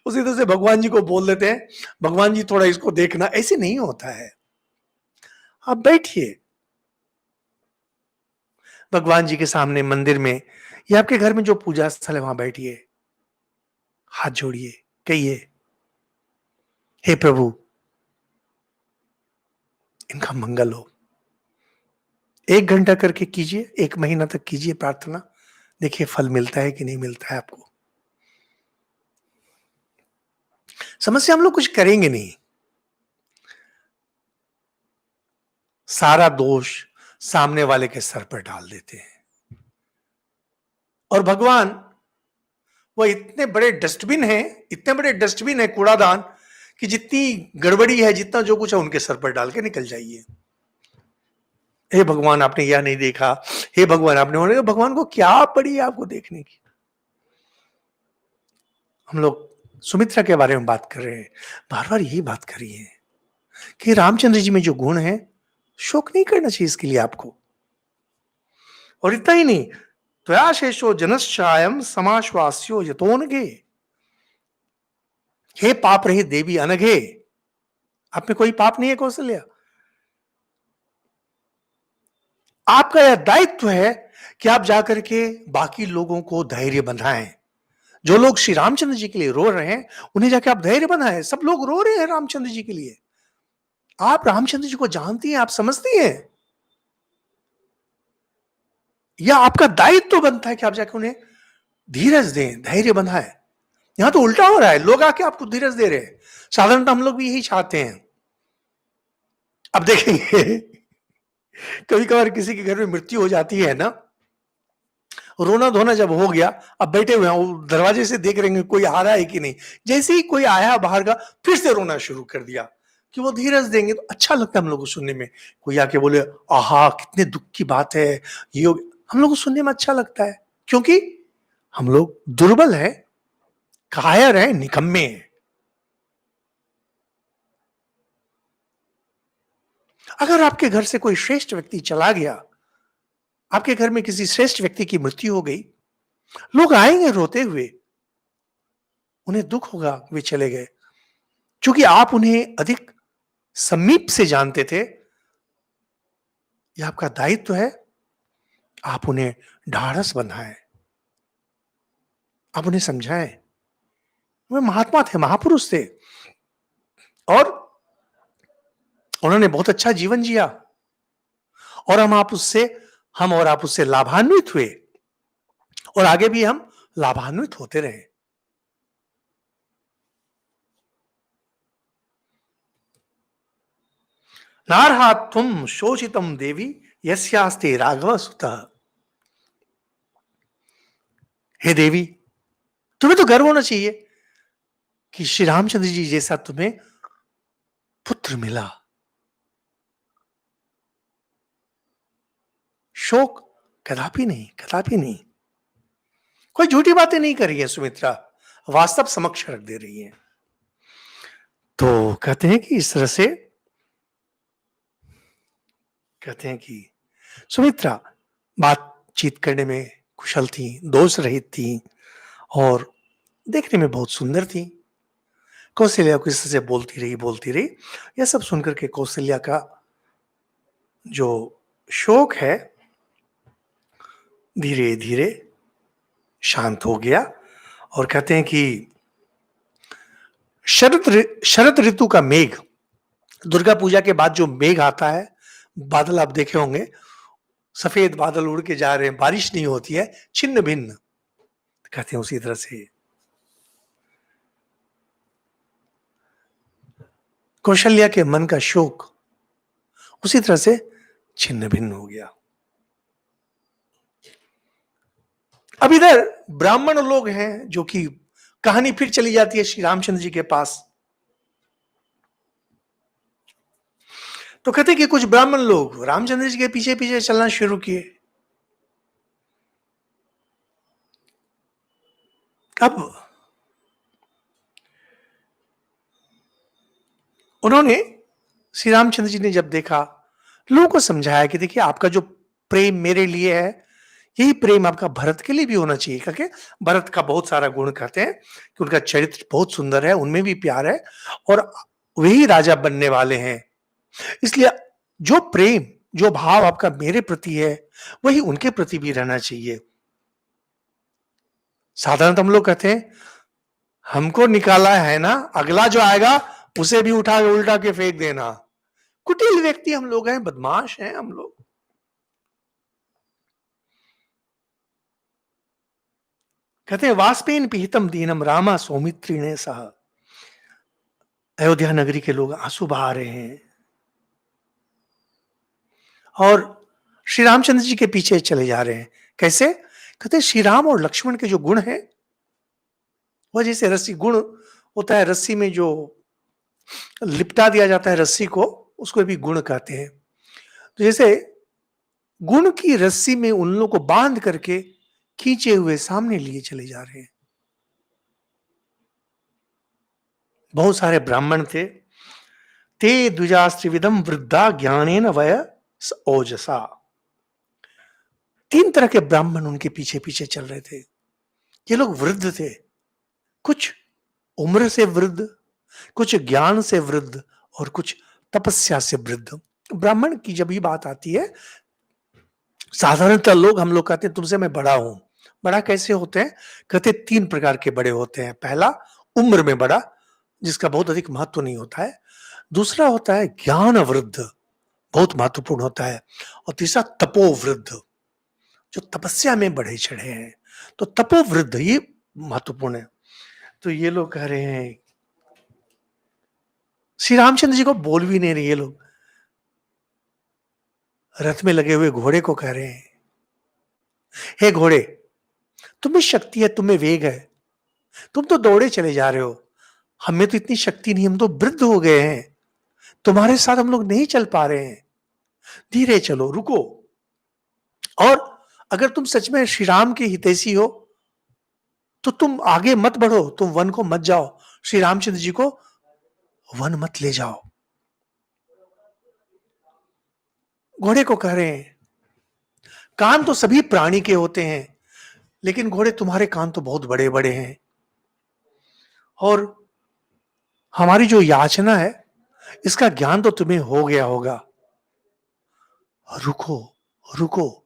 उसी तरह से भगवान जी को बोल देते हैं, भगवान जी थोड़ा इसको देखना। ऐसे नहीं होता है। आप बैठिए भगवान जी के सामने मंदिर में, या आपके घर में जो पूजा स्थल है वहां बैठिए, हाथ जोड़िए, कहिए हे प्रभु इनका मंगल हो। 1 घंटा करके कीजिए, 1 महीना तक कीजिए प्रार्थना, देखिए फल मिलता है कि नहीं मिलता है आपको। समस्या हम लोग कुछ करेंगे नहीं, सारा दोष सामने वाले के सर पर डाल देते हैं। और भगवान वो इतने बड़े डस्टबिन है, इतने बड़े डस्टबिन है, कूड़ादान, कि जितनी गड़बड़ी है, जितना जो कुछ है उनके सर पर डाल के निकल जाइए। हे भगवान आपने यह नहीं देखा, हे भगवान आपने होने, भगवान को क्या पड़ी है आपको देखने की। हम लोग सुमित्रा के बारे में बात कर रहे हैं, बार बार यही बात करी है कि रामचंद्र जी में जो गुण है, शोक नहीं करना चाहिए इसके लिए आपको। और इतना ही नहीं, त्वया शेषो जनश्चायम समाश्वास्यो यतोनगे, हे पाप रहित देवी अनघे, आप में कोई पाप नहीं है कौशल्या। आपका यह दायित्व है कि आप जाकर के बाकी लोगों को धैर्य बंधाएं। जो लोग श्री रामचंद्र जी के लिए रो रहे हैं, उन्हें जाके आप धैर्य बनाएं। सब लोग रो रहे हैं रामचंद्र जी के लिए, आप रामचंद्र जी को जानती हैं, आप समझती हैं, यह आपका दायित्व बनता है कि आप जाके उन्हें धीरज दें, धैर्य बंधाएं। यहां तो उल्टा हो रहा है, लोग आके आपको धीरज दे रहे हैं। साधारणतः हम लोग भी यही चाहते हैं। अब देखेंगे कभी कभार किसी के घर में मृत्यु हो जाती है ना, रोना धोना जब हो गया, अब बैठे हुए हैं, वो दरवाजे से देख रहे हैं कोई आ रहा है कि नहीं। जैसे ही कोई आया बाहर का, फिर से रोना शुरू कर दिया। कि वो धीरज देंगे तो अच्छा लगता है हम लोग को सुनने में। कोई आके बोले, आहा कितने दुख की बात है, ये हो गया, हम लोग को सुनने में अच्छा लगता है। क्योंकि हम लोग दुर्बल हैं, कायर हैं, निकम्मे हैं। अगर आपके घर से कोई श्रेष्ठ व्यक्ति चला गया, आपके घर में किसी श्रेष्ठ व्यक्ति की मृत्यु हो गई, लोग आएंगे रोते हुए, उन्हें दुख होगा वे चले गए। क्योंकि आप उन्हें अधिक समीप से जानते थे, यह आपका दायित्व है, आप उन्हें ढाढ़स बंधाएं, आप उन्हें समझाएं। वे महात्मा थे, महापुरुष थे, और उन्होंने बहुत अच्छा जीवन जिया, और हम और आप उससे लाभान्वित हुए, और आगे भी हम लाभान्वित होते रहे। नारहात्वम शोचितम देवी यस्यास्ते राघव सुतः। हे देवी, तुम्हें तो गर्व होना चाहिए कि श्री रामचंद्र जी जैसा तुम्हें पुत्र मिला। शोक कदापि नहीं, कदापि नहीं। कोई झूठी बातें नहीं कर रही है सुमित्रा, वास्तव समक्ष रख दे रही है। तो कहते हैं कि इस तरह से कहते हैं कि सुमित्रा बातचीत करने में कुशल थी, दोष रहित थी, और देखने में बहुत सुंदर थी। कौशल्या को इस तरह से बोलती रही। यह सब सुनकर के कौशल्या का जो शोक है धीरे धीरे शांत हो गया। और कहते हैं कि शरद ऋतु का मेघ, दुर्गा पूजा के बाद जो मेघ आता है, बादल आप देखे होंगे, सफेद बादल उड़ के जा रहे हैं, बारिश नहीं होती है, छिन्न भिन्न, कहते हैं उसी तरह से कौशल्या के मन का शोक उसी तरह से छिन्न भिन्न हो गया। अब इधर ब्राह्मण लोग हैं, जो कि कहानी फिर चली जाती है श्री रामचंद्र जी के पास। तो कहते कि कुछ ब्राह्मण लोग रामचंद्र जी के पीछे पीछे चलना शुरू किए। अब उन्होंने, श्री रामचंद्र जी ने जब देखा, लोगों को समझाया कि देखिए आपका जो प्रेम मेरे लिए है, यही प्रेम आपका भरत के लिए भी होना चाहिए। क्योंकि भरत का बहुत सारा गुण कहते हैं कि उनका चरित्र बहुत सुंदर है, उनमें भी प्यार है, और वही राजा बनने वाले हैं। इसलिए जो प्रेम, जो भाव आपका मेरे प्रति है, वही उनके प्रति भी रहना चाहिए। साधारणतः हम लोग कहते हैं हमको निकाला है ना, अगला जो आएगा उसे भी उठा के उल्टा के फेंक देना। कुटिल व्यक्ति हम लोग हैं, बदमाश हैं हम लोग। कहते हैं वाष्पेन पिहितम दीनम रामा सौमित्रिणे सह। अयोध्या नगरी के लोग आंसू बहा रहे हैं, और श्री रामचंद्र जी के पीछे चले जा रहे हैं। कैसे? कहते हैं श्री राम और लक्ष्मण के जो गुण हैं, वह जैसे रस्सी गुण होता है, रस्सी में जो लिपटा दिया जाता है रस्सी को, उसको भी गुण कहते हैं। तो जैसे गुण की रस्सी में उन लोगों को बांध करके खींचे हुए सामने लिए चले जा रहे हैं। बहुत सारे ब्राह्मण थे। ते द्विजास्त्रिविधम वृद्धा ज्ञानेन वय ओजसा। 3 तरह के ब्राह्मण उनके पीछे पीछे चल रहे थे। ये लोग वृद्ध थे, कुछ उम्र से वृद्ध, कुछ ज्ञान से वृद्ध, और कुछ तपस्या से वृद्ध। ब्राह्मण की जब ये बात आती है, साधारणतः हम लोग कहते हैं तुमसे मैं बड़ा हूं। बड़ा कैसे होते हैं? कहते 3 प्रकार के बड़े होते हैं। पहला, उम्र में बड़ा, जिसका बहुत अधिक महत्व नहीं होता है। दूसरा होता है ज्ञान वृद्ध, बहुत महत्वपूर्ण होता है। और तीसरा तपोवृद्ध, जो तपस्या में बढ़े चढ़े हैं। तो तपोवृद्ध ये महत्वपूर्ण है। तो ये लोग कह रहे हैं, श्री रामचंद्र जी को बोल भी नहीं रहे ये लोग। रथ में लगे हुए घोड़े को कह रहे हैं, हे घोड़े, तुम में शक्ति है, तुम में वेग है, तुम तो दौड़े चले जा रहे हो, हमें तो इतनी शक्ति नहीं, हम तो वृद्ध हो गए हैं, तुम्हारे साथ हम लोग नहीं चल पा रहे हैं, धीरे चलो, रुको। और अगर तुम सच में श्री राम के हितैषी हो तो तुम आगे मत बढ़ो, तुम वन को मत जाओ, श्री रामचंद्र जी को वन मत ले जाओ। घोड़े को कह रहे हैं, कान तो सभी प्राणी के होते हैं, लेकिन घोड़े तुम्हारे कान तो बहुत बड़े बड़े हैं, और हमारी जो याचना है इसका ज्ञान तो तुम्हें हो गया होगा, रुको, रुको,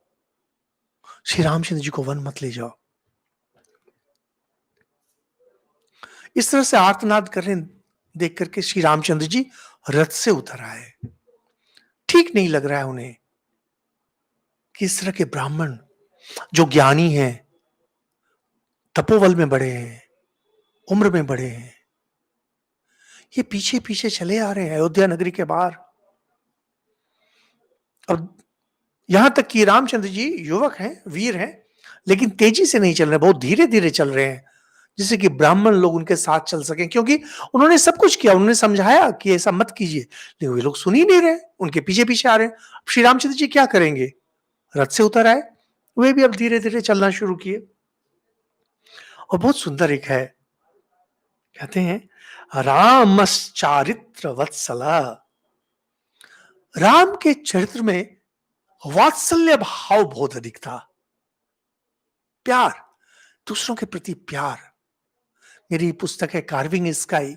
श्री रामचंद्र जी को वन मत ले जाओ। इस तरह से आर्तनाद कर रहे देख करके श्री रामचंद्र जी रथ से उतर आए। ठीक नहीं लग रहा है उन्हें कि इस तरह के ब्राह्मण जो ज्ञानी हैं, तपोबल में बड़े हैं, उम्र में बड़े हैं, ये पीछे पीछे चले आ रहे हैं अयोध्या नगरी के बाहर। अब यहां तक कि रामचंद्र जी युवक हैं, वीर हैं, लेकिन तेजी से नहीं चल रहे, बहुत धीरे धीरे चल रहे हैं, जिससे कि ब्राह्मण लोग उनके साथ चल सकें, क्योंकि उन्होंने सब कुछ किया, उन्होंने समझाया कि ऐसा मत कीजिए, लेकिन वे लोग सुन ही नहीं रहे, उनके पीछे पीछे आ रहे हैं। श्री रामचंद्र जी क्या करेंगे? रथ से उतर आए, वे भी अब धीरे धीरे चलना शुरू किए। और बहुत सुंदर एक है, कहते हैं रामश्चारित्र वत्सला, राम के चरित्र में वात्सल्य भाव बहुत अधिक था, प्यार, दूसरों के प्रति प्यार। मेरी पुस्तक है कार्विंग स्काई,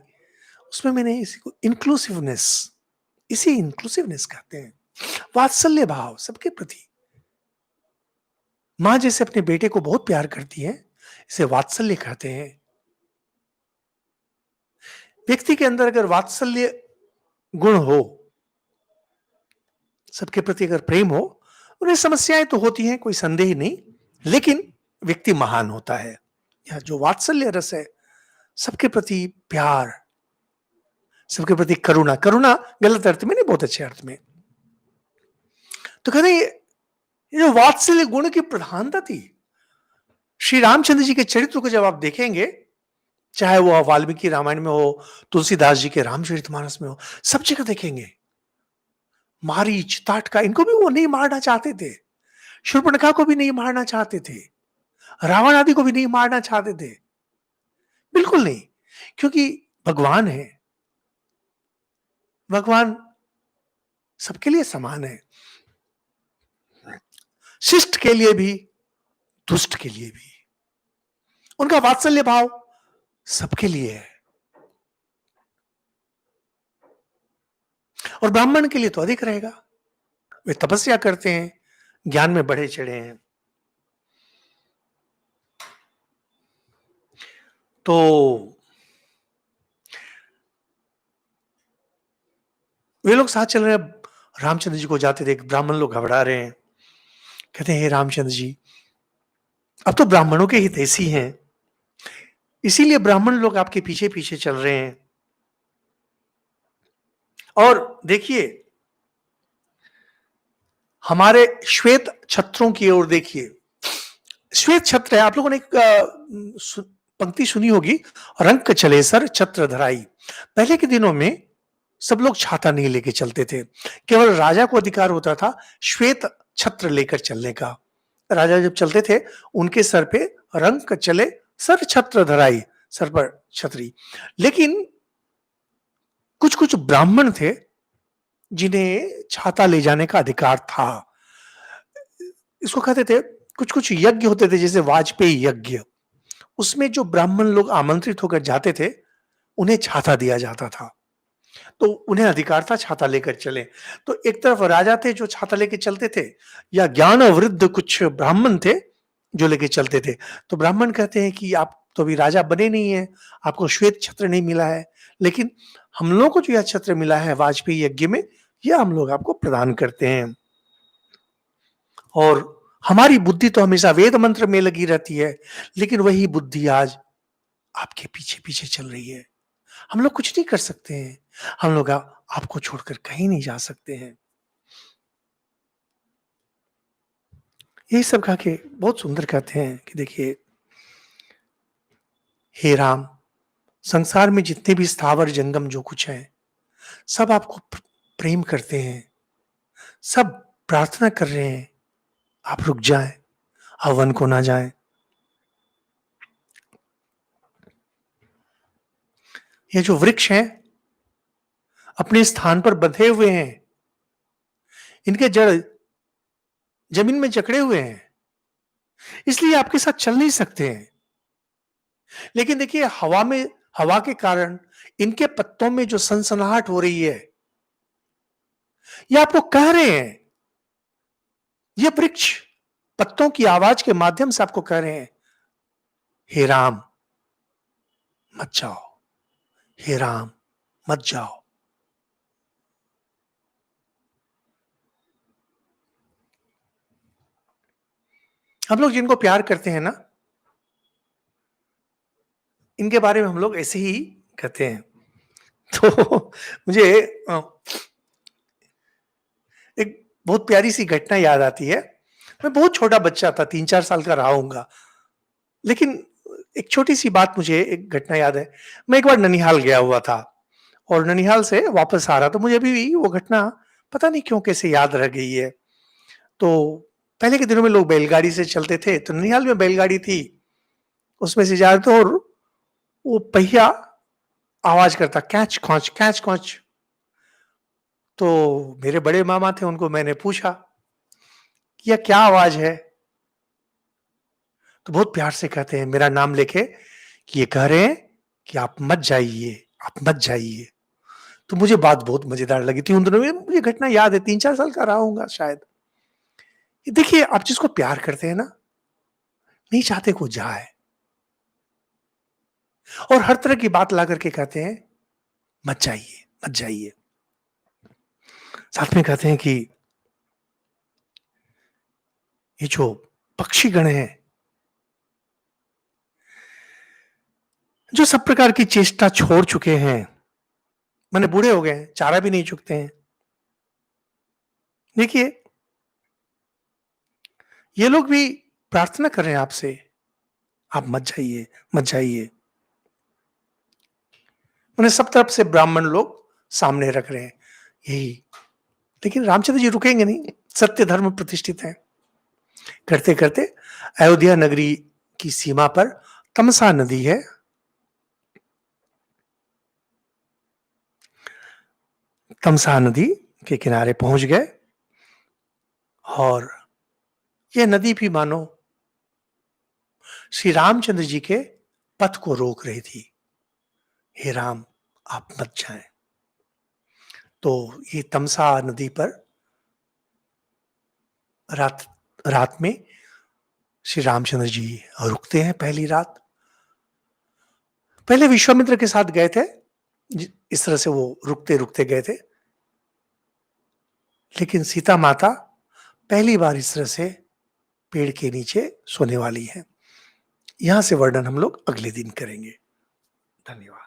उसमें मैंने इसी को इंक्लूसिवनेस, इसी इंक्लूसिवनेस कहते हैं, वात्सल्य भाव सबके प्रति। मां जैसे अपने बेटे को बहुत प्यार करती है, इसे वात्सल्य कहते हैं। व्यक्ति के अंदर अगर वात्सल्य गुण हो, सबके प्रति अगर प्रेम हो, उन्हें समस्याएं तो होती हैं, कोई संदेह नहीं, लेकिन व्यक्ति महान होता है। यह जो वात्सल्य रस है, सबके प्रति प्यार, सबके प्रति करुणा, करुणा गलत अर्थ में नहीं, बहुत अच्छे अर्थ में। तो कहते हैं ये जो वात्सल्य गुण की प्रधानता थी, श्री रामचंद्र जी के चरित्र को जब आप देखेंगे, चाहे वो वाल्मीकि रामायण में हो, तुलसीदास जी के रामचरितमानस में हो, सब जगह देखेंगे मारीच, ताटका, इनको भी वो नहीं मारना चाहते थे, शूर्पणखा को भी नहीं मारना चाहते थे, रावण आदि को भी नहीं मारना चाहते थे, बिल्कुल नहीं, क्योंकि भगवान है, भगवान सबके लिए समान है, शिष्ट के लिए भी, दुष्ट के लिए भी, उनका वात्सल्य भाव सबके लिए है, और ब्राह्मण के लिए तो अधिक रहेगा। वे तपस्या करते हैं, ज्ञान में बढ़े चढ़े हैं। तो वे लोग साथ चल रहे हैं, रामचंद्र जी को जाते देख ब्राह्मण लोग घबरा रहे हैं, कहते हैं हे रामचंद्र जी, अब तो ब्राह्मणों के हितैषी हैं, इसीलिए ब्राह्मण लोग आपके पीछे पीछे चल रहे हैं। और देखिए, हमारे श्वेत छत्रों की ओर देखिए, श्वेत छत्र है, आप लोगों ने एक पंक्ति सुनी होगी, रंक चले सर छत्र धराई। पहले के दिनों में सब लोग छाता नहीं लेके चलते थे, केवल राजा को अधिकार होता था श्वेत छत्र लेकर चलने का। राजा जब चलते थे, उनके सर पे रंक चले सर छत्र धराई, सर पर छतरी। लेकिन कुछ कुछ ब्राह्मण थे जिन्हें छाता ले जाने का अधिकार था। इसको कहते थे, कुछ कुछ यज्ञ होते थे, जैसे वाजपेयी यज्ञ, उसमें जो ब्राह्मण लोग आमंत्रित होकर जाते थे, उन्हें छाता दिया जाता था, तो उन्हें अधिकार था छाता लेकर चले। तो एक तरफ राजा थे जो छाता लेकर चलते थे, या ज्ञान वृद्ध कुछ ब्राह्मण थे जो लेके चलते थे। तो ब्राह्मण कहते हैं कि आप तो अभी राजा बने नहीं है, आपको श्वेत छत्र नहीं मिला है, लेकिन हम लोगों को जो यह छत्र मिला है वाजपेयी यज्ञ में, यह हम लोग आपको प्रदान करते हैं। और हमारी बुद्धि तो हमेशा वेद मंत्र में लगी रहती है, लेकिन वही बुद्धि आज आपके पीछे पीछे चल रही है। हम लोग कुछ नहीं कर सकते हैं, हम लोग आपको छोड़कर कहीं नहीं जा सकते हैं। यही सब कहा के बहुत सुंदर कहते हैं कि देखिए, हे राम, संसार में जितने भी स्थावर जंगम जो कुछ है, सब आपको प्रेम करते हैं, सब प्रार्थना कर रहे हैं, आप रुक जाएं, हवन को ना जाएं। ये जो वृक्ष हैं अपने स्थान पर बंधे हुए हैं, इनके जड़ जमीन में जकड़े हुए हैं, इसलिए आपके साथ चल नहीं सकते हैं। लेकिन देखिए, हवा के कारण इनके पत्तों में जो सनसनाहट हो रही है, ये आपको कह रहे हैं, ये वृक्ष पत्तों की आवाज के माध्यम से आपको कह रहे हैं, हे राम मत जाओ, हे राम मत जाओ। हम लोग जिनको प्यार करते हैं ना, इनके बारे में हम लोग ऐसे ही कहते हैं। तो मुझे एक बहुत प्यारी सी घटना याद आती है। मैं बहुत छोटा बच्चा था, 3-4 साल का रहा हूँगा। लेकिन एक छोटी-सी बात, मुझे एक घटना याद है। मैं एक बार ननिहाल गया हुआ था और ननिहाल से वापस आ रहा था। मुझे अभी भी वो घटना पता नहीं क्यों कैसे याद रह गई है। तो पहले के दिनों में लोग बैलगाड़ी से चलते थे, तो ननिहाल में बैलगाड़ी थी। उसमें से जा रहे थे और वो पहिया आवाज करता, कैच कॉच। तो मेरे बड़े मामा थे, उनको मैंने पूछा कि यह क्या आवाज है? तो बहुत प्यार से कहते हैं, मेरा नाम लेके, कि ये कह रहे हैं कि आप मत जाइए, आप मत जाइए। तो मुझे बात बहुत मजेदार लगी थी उन दिनों में। मुझे घटना याद है, 3-4 साल का रहा हूँगा शायद। ये देखिए, आप जिसको प्यार करते हैं ना, नहीं चाहते को जाए, और हर तरह की बात ला करके कहते हैं मत जाइए, मत जाइए। साथ में कहते हैं कि ये जो पक्षीगण हैं, जो सब प्रकार की चेष्टा छोड़ चुके हैं, माने बूढ़े हो गए हैं, चारा भी नहीं चुगते हैं। देखिए, ये लोग भी प्रार्थना कर रहे हैं आपसे, आप मत जाइए, मत जाइए। उन्हें सब तरफ से ब्राह्मण लोग सामने रख रहे हैं, यही। लेकिन रामचंद्र जी रुकेंगे नहीं, सत्य धर्म प्रतिष्ठित है। करते करते अयोध्या नगरी की सीमा पर तमसा नदी है। तमसा नदी के किनारे पहुंच गए और यह नदी भी मानो श्री रामचंद्र जी के पथ को रोक रही थी। हे राम, आप मत जाएं। तो ये तमसा नदी पर रात रात में श्री रामचंद्र जी रुकते हैं पहली रात। पहले विश्वामित्र के साथ गए थे, इस तरह से वो रुकते रुकते गए थे। लेकिन सीता माता पहली बार इस तरह से पेड़ के नीचे सोने वाली है। यहां से वर्णन हम लोग अगले दिन करेंगे। धन्यवाद।